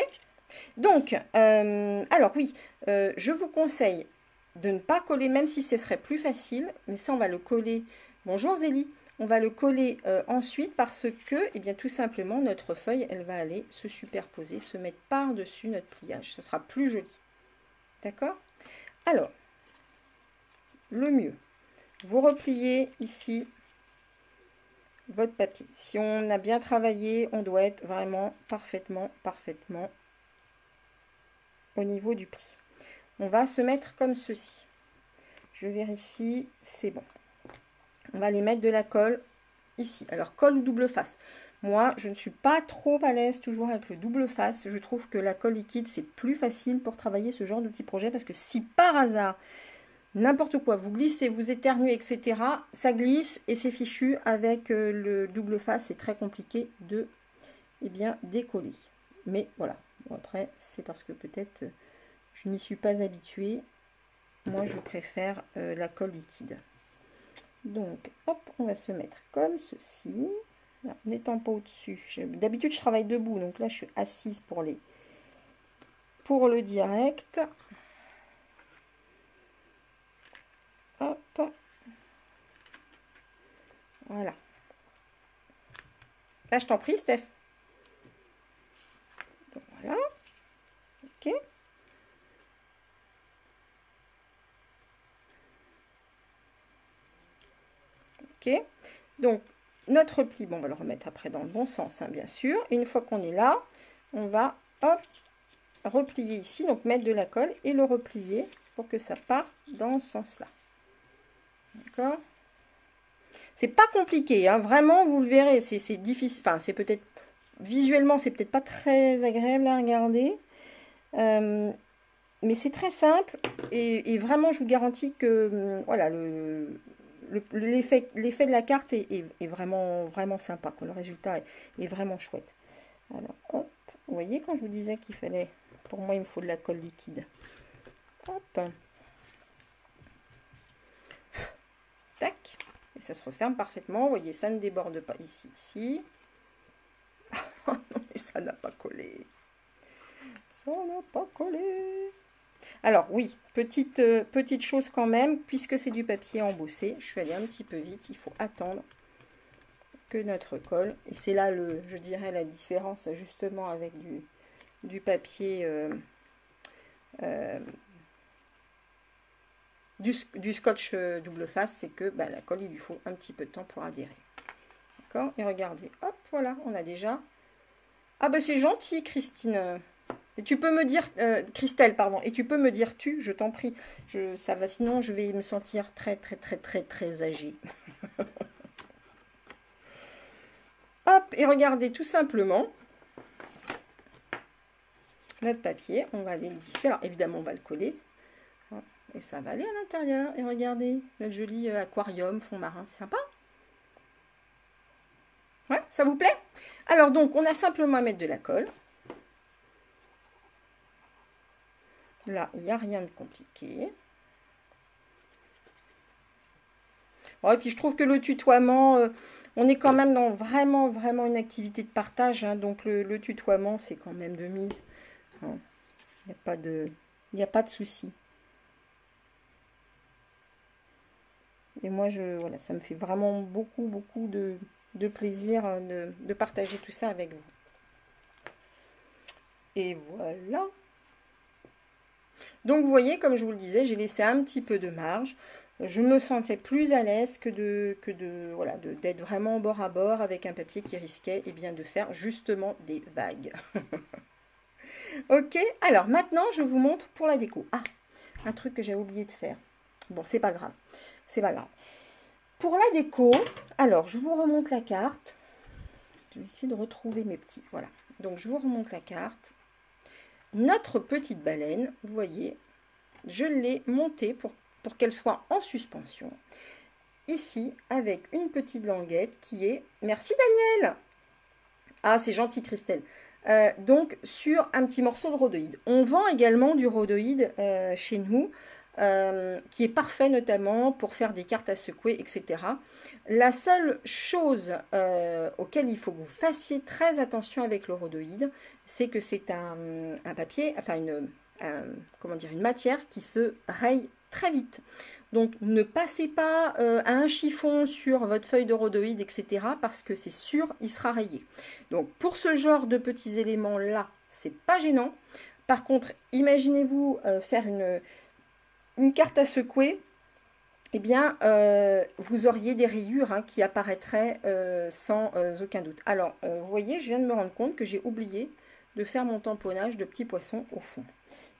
Donc, alors oui, je vous conseille de ne pas coller, même si ce serait plus facile, mais ça, on va le coller. Bonjour Zélie. On va le coller ensuite parce que, eh bien, tout simplement, notre feuille, elle va aller se superposer, se mettre par-dessus notre pliage. Ça sera plus joli. D'accord? Alors, le mieux, vous repliez ici votre papier. Si on a bien travaillé, on doit être vraiment parfaitement au niveau du pli. On va se mettre comme ceci. Je vérifie, c'est bon. On va les mettre de la colle ici. Alors, colle ou double face. Moi, je ne suis pas trop à l'aise toujours avec le double face. Je trouve que la colle liquide, c'est plus facile pour travailler ce genre de petit projet. Parce que si par hasard, n'importe quoi, vous glissez, vous éternuez, etc., ça glisse et c'est fichu. Avec le double face, c'est très compliqué de décoller. Mais voilà. Bon, après, c'est parce que peut-être je n'y suis pas habituée. Moi, je préfère la colle liquide. Donc, hop, on va se mettre comme ceci. Là, n'étant pas au-dessus. D'habitude, je travaille debout. Donc là, je suis assise pour le direct. Hop. Voilà. Là, je t'en prie, Steph. Donc, voilà. Ok. Ok. Donc, notre pli, bon, on va le remettre après dans le bon sens, hein, bien sûr. Et une fois qu'on est là, on va, hop, replier ici. Donc, mettre de la colle et le replier pour que ça parte dans ce sens-là. D'accord? C'est pas compliqué, hein, vraiment, vous le verrez. C'est difficile. Enfin, c'est peut-être, visuellement, c'est peut-être pas très agréable à regarder. Mais c'est très simple. Et vraiment, je vous garantis que, voilà, l'effet de la carte est vraiment sympa, quoi. Le résultat est vraiment chouette. Alors, hop, vous voyez quand je vous disais qu'il fallait, pour moi, il me faut de la colle liquide. Hop. Tac. Et ça se referme parfaitement. Vous voyez, ça ne déborde pas ici. Non, mais ça n'a pas collé. Ça n'a pas collé. Alors oui, petite chose quand même, puisque c'est du papier embossé, je suis allée un petit peu vite, il faut attendre que notre colle, et c'est là, je dirais, la différence justement avec du papier, du scotch double face, c'est que la colle, il lui faut un petit peu de temps pour adhérer. D'accord? Et regardez, hop, voilà, on a déjà... Ah c'est gentil, Christine. Et tu peux me dire, Christelle, pardon, et tu peux me dire je t'en prie. Ça va, sinon je vais me sentir très âgée. Hop, et regardez tout simplement notre papier. On va aller le visser. Alors évidemment, on va le coller. Et ça va aller à l'intérieur. Et regardez, notre joli aquarium, fond marin, c'est sympa. Ouais, ça vous plaît? Alors donc, on a simplement à mettre de la colle. Là, il n'y a rien de compliqué. Bon, et puis, je trouve que le tutoiement, on est quand même dans vraiment une activité de partage. Hein, donc, le tutoiement, c'est quand même de mise. Il n'y a pas de souci. Et moi, voilà, ça me fait vraiment beaucoup de plaisir de partager tout ça avec vous. Et voilà. Donc, vous voyez, comme je vous le disais, j'ai laissé un petit peu de marge. Je me sentais plus à l'aise que d'être vraiment bord à bord avec un papier qui risquait de faire justement des vagues. Ok, alors maintenant, je vous montre pour la déco. Ah, un truc que j'ai oublié de faire. Bon, c'est pas grave. C'est pas grave. Pour la déco, alors, je vous remonte la carte. Je vais essayer de retrouver mes petits. Voilà. Donc, je vous remonte la carte. Notre petite baleine, vous voyez, je l'ai montée pour qu'elle soit en suspension. Ici, avec une petite languette qui est... Merci Daniel! Ah, c'est gentil Christelle. Donc, sur un petit morceau de rhodoïde. On vend également du rhodoïde chez nous. qui est parfait notamment pour faire des cartes à secouer, etc. La seule chose auquel il faut que vous fassiez très attention avec le rhodoïde, c'est que c'est un papier, enfin comment dire, une matière qui se raye très vite. Donc ne passez pas à un chiffon sur votre feuille de rhodoïde, etc. parce que c'est sûr, il sera rayé. Donc pour ce genre de petits éléments-là, c'est pas gênant. Par contre, imaginez-vous faire une carte à secouer, eh bien, vous auriez des rayures hein, qui apparaîtraient sans aucun doute. Alors, vous voyez, je viens de me rendre compte que j'ai oublié de faire mon tamponnage de petits poissons au fond.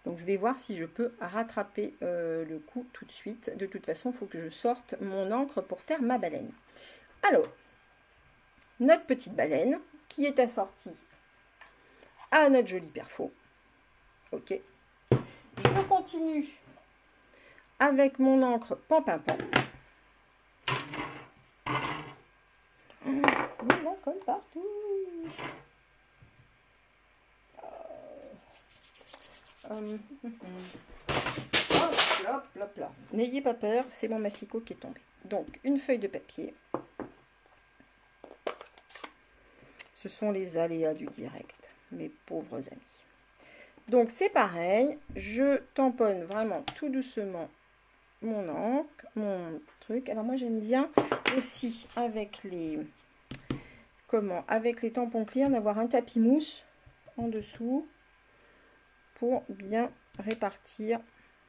Donc, je vais voir si je peux rattraper le coup tout de suite. De toute façon, il faut que je sorte mon encre pour faire ma baleine. Alors, notre petite baleine qui est assortie à notre joli perfo. Ok. Je continue avec mon encre Pan-Pin-Pan. Il la colle partout. Hop, hop, là. N'ayez pas peur, c'est mon massicot qui est tombé. Donc, une feuille de papier. Ce sont les aléas du direct, mes pauvres amis. Donc, c'est pareil. Je tamponne vraiment tout doucement mon encre, mon truc. Alors, moi, j'aime bien aussi avec les... avec les tampons clear, d'avoir un tapis mousse en dessous pour bien répartir.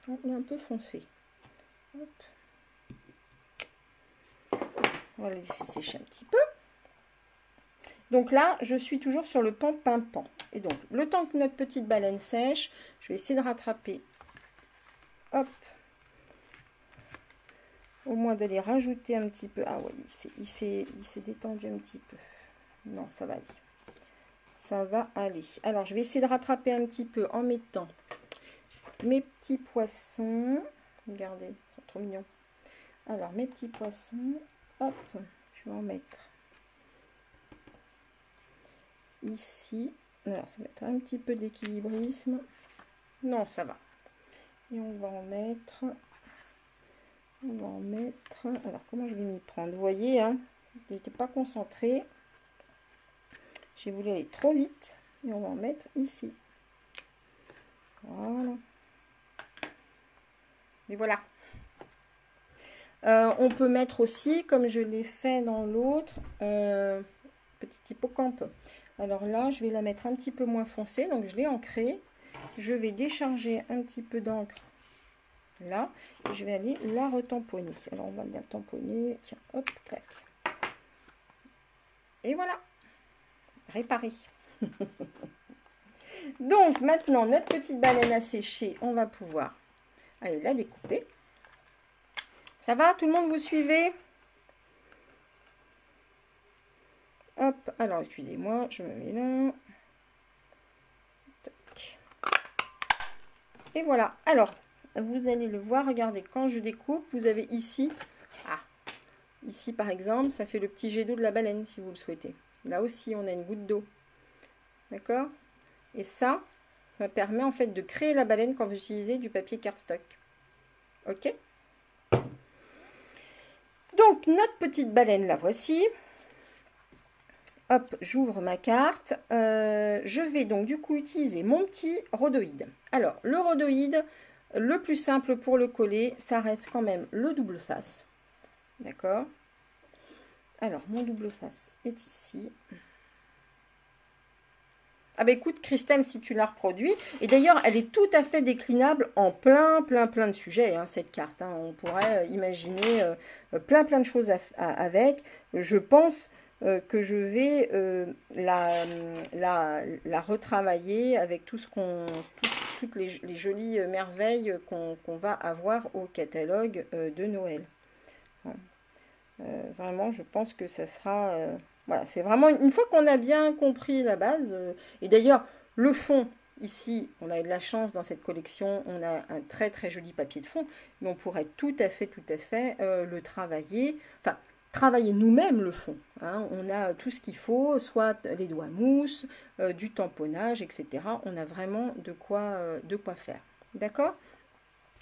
On est un peu foncé. Hop. On va le laisser sécher un petit peu. Donc là, je suis toujours sur le pan-pin-pan. Et donc, le temps que notre petite baleine sèche, je vais essayer de rattraper. Hop. Au moins d'aller rajouter un petit peu. Ah oui, il s'est détendu un petit peu. Non, ça va aller. Ça va aller. Alors, je vais essayer de rattraper un petit peu en mettant mes petits poissons. Regardez, ils sont trop mignons. Alors, mes petits poissons. Hop, je vais en mettre ici. Alors, ça va être un petit peu d'équilibrisme. Non, ça va. Et on va en mettre... Alors, comment je vais m'y prendre? Vous voyez, hein, je n'étais pas concentrée. J'ai voulu aller trop vite. Et on va en mettre ici. Voilà. Et voilà. On peut mettre aussi, comme je l'ai fait dans l'autre, petit hippocampe. Alors là, je vais la mettre un petit peu moins foncée. Donc, je l'ai ancrée. Je vais décharger un petit peu d'encre là. Et je vais aller la retamponner. Alors, on va bien tamponner. Tiens, hop, clac. Et voilà. Réparé. Donc, maintenant, notre petite baleine à sécher, on va pouvoir aller la découper. Ça va? Tout le monde, vous suivez? Hop, alors, excusez-moi, je me mets là. Tac. Et voilà. Alors, vous allez le voir, regardez, quand je découpe, vous avez ici, ici par exemple, ça fait le petit jet d'eau de la baleine, si vous le souhaitez. Là aussi, on a une goutte d'eau. D'accord? Et ça permet en fait de créer la baleine quand vous utilisez du papier cardstock. Ok? Donc, notre petite baleine, la voici. Hop, j'ouvre ma carte. Je vais donc du coup utiliser mon petit rhodoïde. Alors, le rhodoïde, le plus simple pour le coller, ça reste quand même le double face. D'accord? Alors, mon double face est ici. Ah bah écoute, Christelle, si tu la reproduis, et d'ailleurs, elle est tout à fait déclinable en plein de sujets, hein, cette carte. Hein. On pourrait imaginer plein de choses avec. Je pense que je vais la retravailler avec tout ce toutes les jolies merveilles qu'on va avoir au catalogue de Noël. Vraiment, je pense que ça sera... voilà, c'est vraiment une fois qu'on a bien compris la base. Et d'ailleurs, le fond, ici, on a eu de la chance dans cette collection. On a un très joli papier de fond. Mais on pourrait tout à fait le travailler. Enfin, travailler nous-mêmes le fond. Hein. On a tout ce qu'il faut, soit les doigts mousse, du tamponnage, etc. On a vraiment de quoi faire. D'accord ?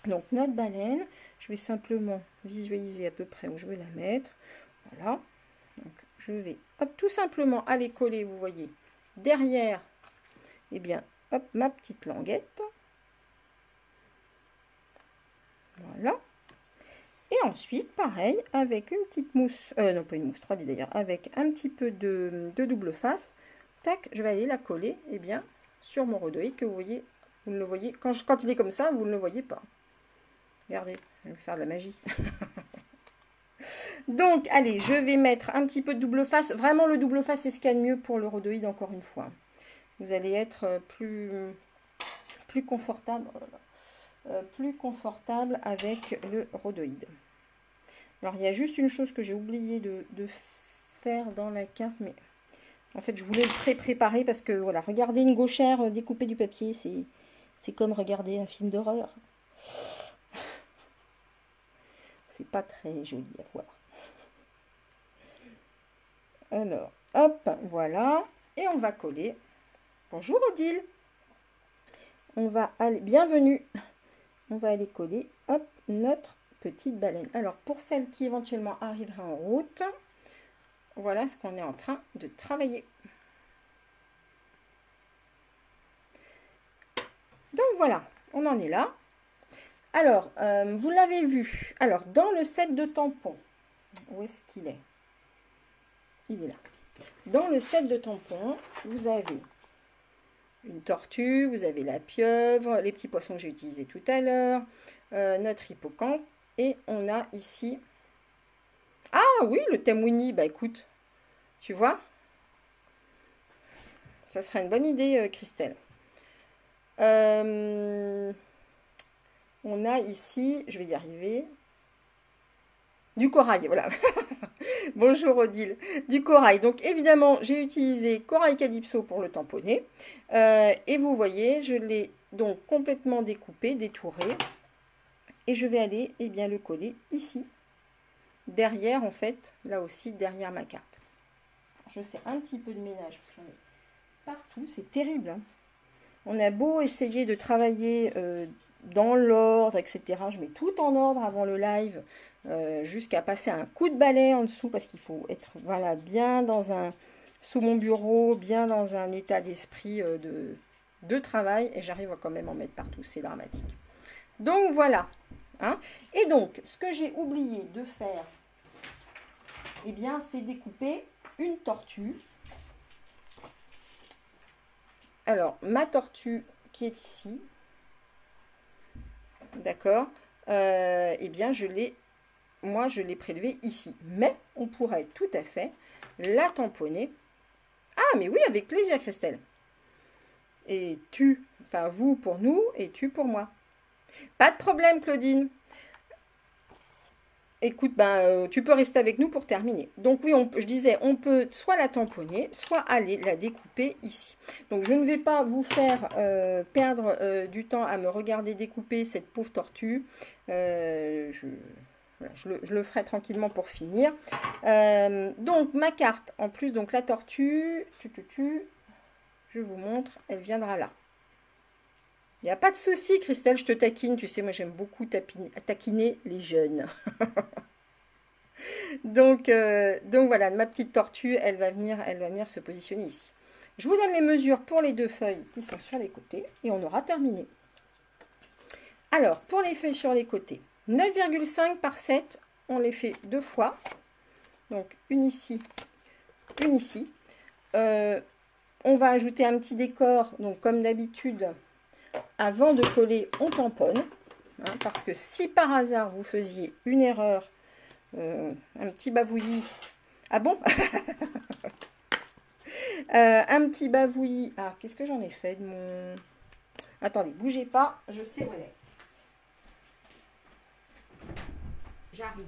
Donc notre baleine, je vais simplement visualiser à peu près où je vais la mettre. Voilà. Donc je vais hop, tout simplement aller coller, vous voyez, derrière, eh bien, hop, ma petite languette. Voilà. Et ensuite, pareil, avec une petite mousse, non pas une mousse 3D d'ailleurs, avec un petit peu de double face, tac, je vais aller la coller, eh bien, sur mon rhodoïde, que vous voyez, vous ne le voyez, quand il est comme ça, vous ne le voyez pas. Regardez, je vais faire de la magie. Donc, allez, je vais mettre un petit peu de double face. Vraiment, le double face, c'est ce qu'il y a de mieux pour le rhodoïde, encore une fois. Vous allez être plus confortable, plus confortable avec le rhodoïde. Alors, il y a juste une chose que j'ai oublié de faire dans la carte, mais en fait, je voulais le préparer parce que, voilà, regarder une gauchère découper du papier, c'est comme regarder un film d'horreur. C'est pas très joli à voir. Alors, hop, voilà. Et on va coller. Bonjour Odile. On va aller, bienvenue. On va aller coller, hop, notre petite baleine. Alors, pour celles qui éventuellement arriveraient en route, voilà ce qu'on est en train de travailler. Donc voilà, on en est là. Alors, vous l'avez vu. Alors, dans le set de tampons, où est-ce qu'il est? Il est là. Dans le set de tampons, vous avez une tortue, vous avez la pieuvre, les petits poissons que j'ai utilisés tout à l'heure, notre hippocampe, et on a ici... Ah oui, le thème Winnie, bah écoute, tu vois, ça serait une bonne idée, Christelle. On a ici, je vais y arriver, du corail, voilà. Bonjour Odile, du corail. Donc évidemment, j'ai utilisé corail calypso pour le tamponner. Et vous voyez, je l'ai donc complètement découpé, détouré. Et je vais aller, eh bien, le coller ici, derrière en fait, là aussi, derrière ma carte. Je fais un petit peu de ménage, parce que j'en ai partout, c'est terrible. Hein. On a beau essayer de travailler dans l'ordre, etc. Je mets tout en ordre avant le live, jusqu'à passer un coup de balai en dessous, parce qu'il faut être voilà, bien sous mon bureau, bien dans un état d'esprit de travail, et j'arrive à quand même en mettre partout, c'est dramatique. Donc voilà. Hein. Et donc, ce que j'ai oublié de faire, eh bien, c'est découper une tortue. Alors, ma tortue qui est ici, d'accord, eh bien, moi, je l'ai prélevée ici. Mais on pourrait tout à fait la tamponner. Ah, mais oui, avec plaisir, Christelle. Et tu, enfin, vous pour nous et tu pour moi. Pas de problème, Claudine. Écoute, tu peux rester avec nous pour terminer. Donc oui, je disais, on peut soit la tamponner, soit aller la découper ici. Donc je ne vais pas vous faire perdre du temps à me regarder découper cette pauvre tortue. Je le ferai tranquillement pour finir. Donc ma carte, en plus, donc la tortue, je vous montre, elle viendra là. Il n'y a pas de souci, Christelle, je te taquine. Tu sais, moi, j'aime beaucoup taquiner les jeunes. donc voilà, ma petite tortue, elle va venir se positionner ici. Je vous donne les mesures pour les deux feuilles qui sont sur les côtés et on aura terminé. Alors, pour les feuilles sur les côtés, 9,5 par 7, on les fait deux fois. Donc, une ici, une ici. On va ajouter un petit décor, donc comme d'habitude... Avant de coller, on tamponne, hein, parce que si par hasard vous faisiez une erreur, un petit bavouillis, ah bon un petit bavouillis, ah qu'est-ce que j'en ai fait de mon... Attendez, bougez pas, je sais où elle est. J'arrive.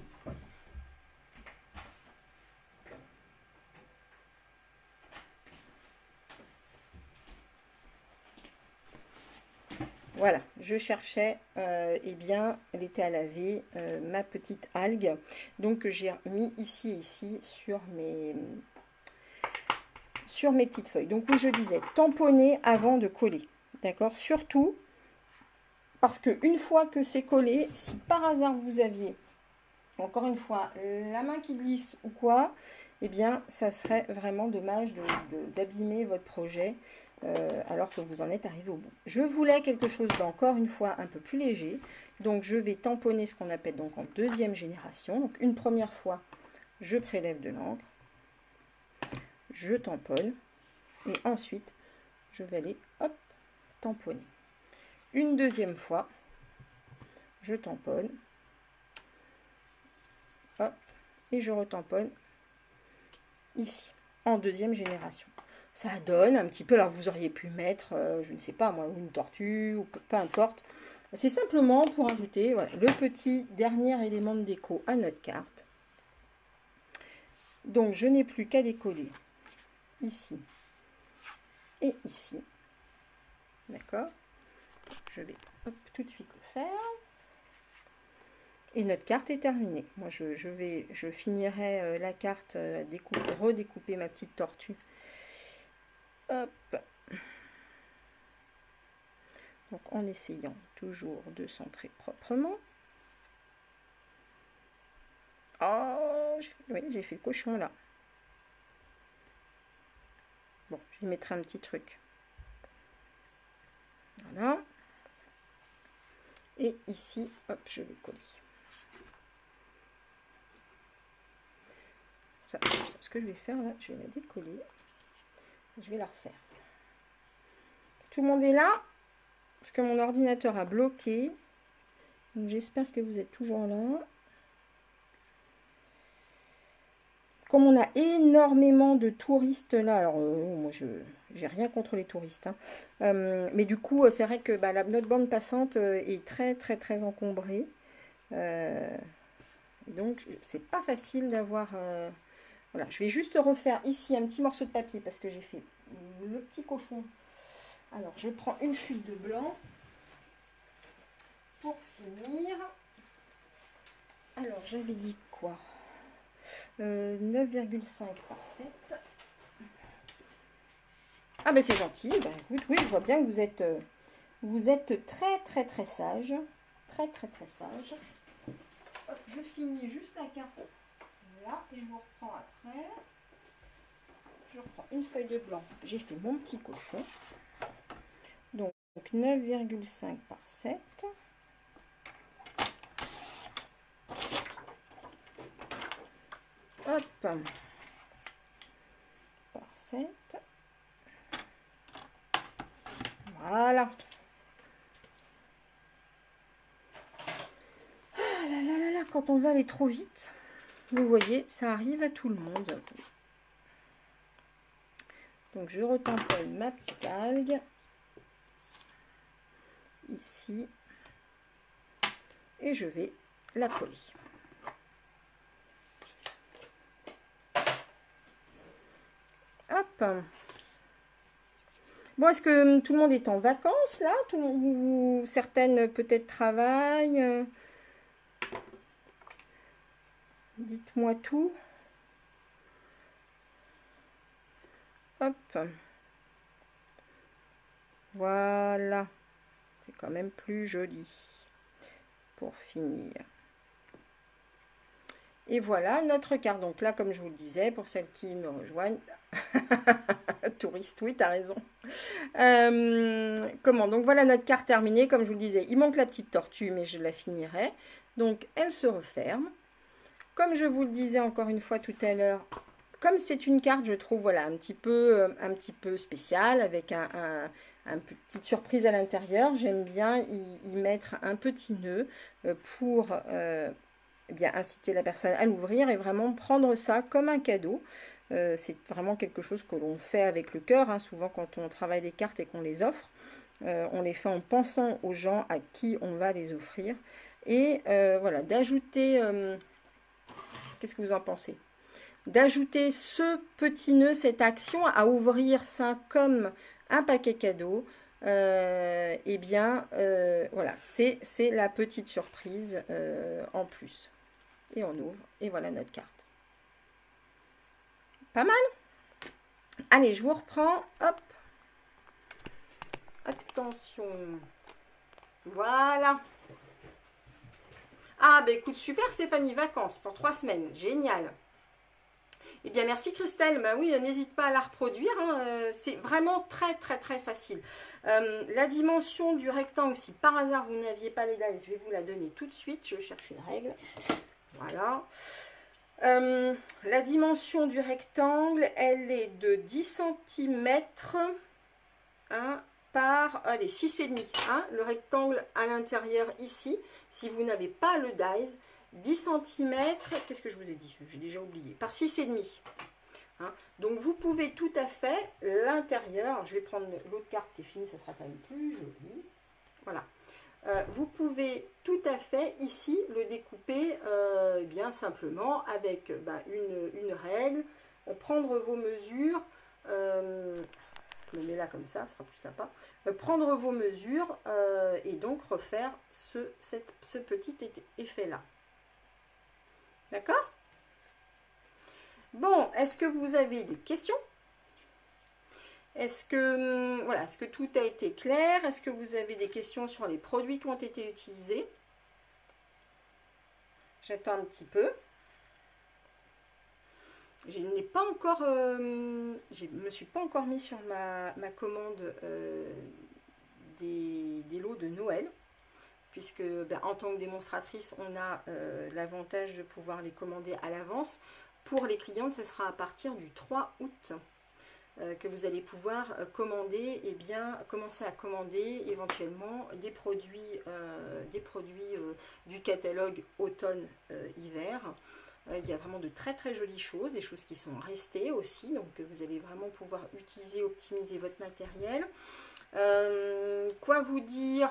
Voilà, je cherchais, eh bien, elle était à laver, ma petite algue. Donc, j'ai mis ici sur mes petites feuilles. Donc, oui, je disais, tamponner avant de coller. D'accord? Surtout, parce que une fois que c'est collé, si par hasard vous aviez, encore une fois, la main qui glisse ou quoi, eh bien, ça serait vraiment dommage d'abîmer votre projet alors que vous en êtes arrivé au bout. Je voulais quelque chose d'encore une fois un peu plus léger, donc je vais tamponner ce qu'on appelle donc en deuxième génération. Donc une première fois, je prélève de l'encre, je tamponne, et ensuite, je vais aller, hop, tamponner. Une deuxième fois, je tamponne, hop, et je retamponne ici, en deuxième génération. Ça donne un petit peu, alors vous auriez pu mettre, je ne sais pas moi, une tortue, ou peu importe. C'est simplement pour ajouter voilà, le petit dernier élément de déco à notre carte. Donc je n'ai plus qu'à décoller ici et ici. D'accord? Je vais hop, tout de suite le faire. Et notre carte est terminée. Moi, je finirai la carte, redécouper ma petite tortue. Hop. Donc, en essayant toujours de centrer proprement. Oh, oui, j'ai fait le cochon là. Bon, je vais mettre un petit truc. Voilà. Et ici, hop, je vais coller. Ça, ce que je vais faire là, je vais la décoller. Je vais la refaire. Tout le monde est là parce que mon ordinateur a bloqué. J'espère que vous êtes toujours là. Comme on a énormément de touristes là, alors moi je j'ai rien contre les touristes, hein. Mais du coup c'est vrai que bah, notre bande passante est très encombrée. Donc c'est pas facile d'avoir... Voilà, je vais juste refaire ici un petit morceau de papier parce que j'ai fait le petit cochon. Alors je prends une chute de blanc pour finir. Alors j'avais dit quoi, 9,5 par 7. Ah ben c'est gentil. Ben, écoute, oui, je vois bien que vous êtes très sage. Très sage. Hop, je finis juste la carte là et je vous reprends après. Je reprends une feuille de blanc. J'ai fait mon petit cochon. Donc 9,5 par 7. Hop. Par 7. Voilà. Ah là là là là, quand on va aller trop vite, vous voyez, ça arrive à tout le monde. Donc je retamponne ma petite algue ici et je vais la coller. Hop. Bon, est-ce que tout le monde est en vacances là? Certaines peut-être travaillent. Dites-moi tout. Hop. Voilà. C'est quand même plus joli. Pour finir. Et voilà notre carte. Donc là, comme je vous le disais, pour celles qui me rejoignent, touriste, oui, t'as raison. Comment? Donc voilà notre carte terminée. Comme je vous le disais, il manque la petite tortue, mais je la finirai. Donc elle se referme. Comme je vous le disais encore une fois tout à l'heure, comme c'est une carte, je trouve, voilà, un petit peu spéciale, avec une petite surprise à l'intérieur. J'aime bien y mettre un petit nœud pour eh bien, inciter la personne à l'ouvrir et vraiment prendre ça comme un cadeau. C'est vraiment quelque chose que l'on fait avec le cœur, hein. Souvent quand on travaille des cartes et qu'on les offre, on les fait en pensant aux gens à qui on va les offrir. Et voilà, d'ajouter... qu'est-ce que vous en pensez? D'ajouter ce petit nœud, cette action à ouvrir ça comme un paquet cadeau, eh bien, voilà, c'est la petite surprise en plus. Et on ouvre, et voilà notre carte. Pas mal? Allez, je vous reprends, hop. Attention, Voilà. Ah, ben écoute, super Stéphanie, vacances pour 3 semaines. Génial. Eh bien, merci Christelle. Bah oui, n'hésite pas à la reproduire, hein. C'est vraiment très, très, très facile. La dimension du rectangle, si par hasard vous n'aviez pas les dies, je vais vous la donner tout de suite. Je cherche une règle. Voilà. La dimension du rectangle, elle est de 10 cm hein, par allez, 6,5. Hein, le rectangle à l'intérieur ici, si vous n'avez pas le dies, 10 cm, qu'est-ce que je vous ai dit? J'ai déjà oublié, par 6,5. Hein, donc vous pouvez tout à fait l'intérieur, je vais prendre l'autre carte qui est finie, ça sera quand même plus joli. Voilà. Vous pouvez tout à fait ici le découper bien simplement avec une règle, prendre vos mesures, je me mets là comme ça sera plus sympa, prendre vos mesures et donc refaire ce petit effet là. D'accord? Bon, est-ce que vous avez des questions? Est-ce que, voilà, est-ce que tout a été clair? Est-ce que vous avez des questions sur les produits qui ont été utilisés? J'attends un petit peu. Je n'ai pas encore, je ne me suis pas encore mis sur ma commande des lots de Noël, puisque en tant que démonstratrice, on a l'avantage de pouvoir les commander à l'avance. Pour les clientes, ce sera à partir du 3 août. Que vous allez pouvoir commander et bien commencer à commander éventuellement des produits du catalogue automne-hiver. Il y a vraiment de très très jolies choses, des choses qui sont restées aussi, donc vous allez vraiment pouvoir utiliser, optimiser votre matériel. Quoi vous dire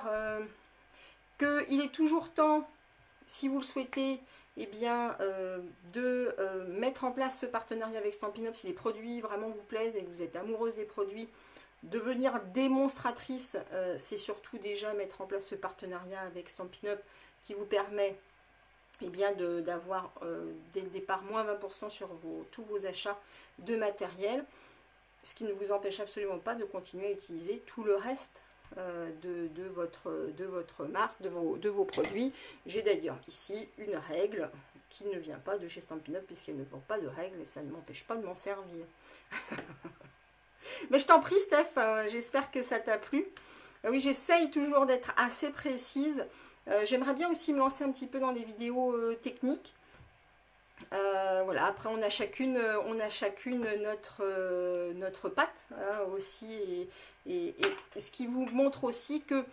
qu'il est toujours temps, si vous le souhaitez, eh bien, de mettre en place ce partenariat avec Stampin' Up si les produits vraiment vous plaisent et que vous êtes amoureuse des produits. Devenir démonstratrice, c'est surtout déjà mettre en place ce partenariat avec Stampin' Up qui vous permet eh bien d'avoir dès le départ moins 20% sur tous vos achats de matériel, ce qui ne vous empêche absolument pas de continuer à utiliser tout le reste de votre marque, de vos produits. J'ai d'ailleurs ici une règle qui ne vient pas de chez Stampin' Up puisqu'elle ne vend pas de règles et ça ne m'empêche pas de m'en servir. Mais je t'en prie Steph, j'espère que ça t'a plu. Oui, j'essaye toujours d'être assez précise. J'aimerais bien aussi me lancer un petit peu dans des vidéos techniques. Voilà, après on a chacune notre patte hein, aussi et ce qui vous montre aussi que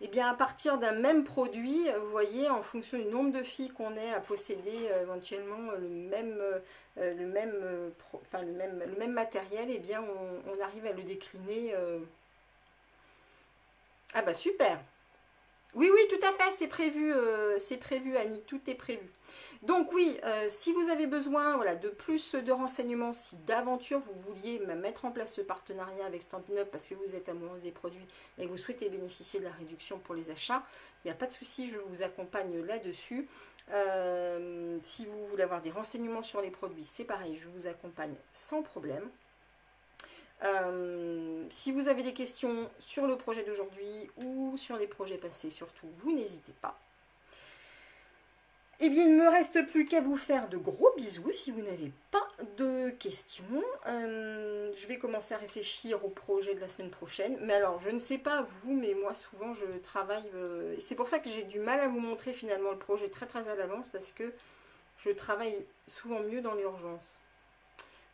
eh bien, à partir d'un même produit, vous voyez, en fonction du nombre de filles qu'on est à posséder éventuellement le même matériel, eh bien, on arrive à le décliner. Ah bah super! Oui, oui, tout à fait, c'est prévu Annie, tout est prévu. Donc oui, si vous avez besoin voilà, de plus de renseignements, si d'aventure vous vouliez mettre en place ce partenariat avec Stampin' Up parce que vous êtes amoureuse des produits et que vous souhaitez bénéficier de la réduction pour les achats, il n'y a pas de souci, je vous accompagne là-dessus. Si vous voulez avoir des renseignements sur les produits, c'est pareil, je vous accompagne sans problème. Si vous avez des questions sur le projet d'aujourd'hui ou sur les projets passés, surtout, vous n'hésitez pas. Eh bien, il ne me reste plus qu'à vous faire de gros bisous si vous n'avez pas de questions. Je vais commencer à réfléchir au projet de la semaine prochaine. Mais alors, je ne sais pas vous, mais moi, souvent, je travaille... c'est pour ça que j'ai du mal à vous montrer finalement le projet très très à l'avance parce que je travaille souvent mieux dans l'urgence.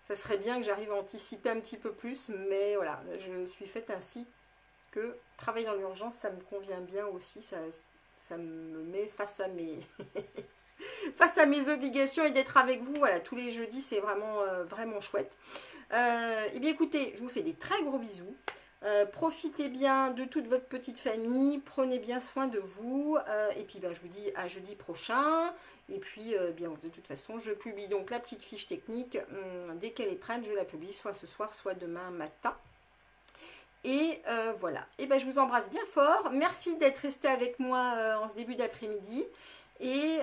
Ça serait bien que j'arrive à anticiper un petit peu plus, mais voilà, je suis faite ainsi que travailler dans l'urgence, ça me convient bien aussi, ça me met face à face à mes obligations et d'être avec vous, voilà, tous les jeudis, c'est vraiment, vraiment chouette. Eh bien écoutez, je vous fais des très gros bisous. Profitez bien de toute votre petite famille, prenez bien soin de vous, et puis je vous dis à jeudi prochain. Et puis, bien de toute façon, je publie donc la petite fiche technique. Dès qu'elle est prête, je la publie soit ce soir, soit demain matin. Et voilà. Et je vous embrasse bien fort. Merci d'être resté avec moi en ce début d'après-midi. Et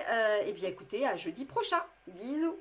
bien, écoutez, à jeudi prochain. Bisous.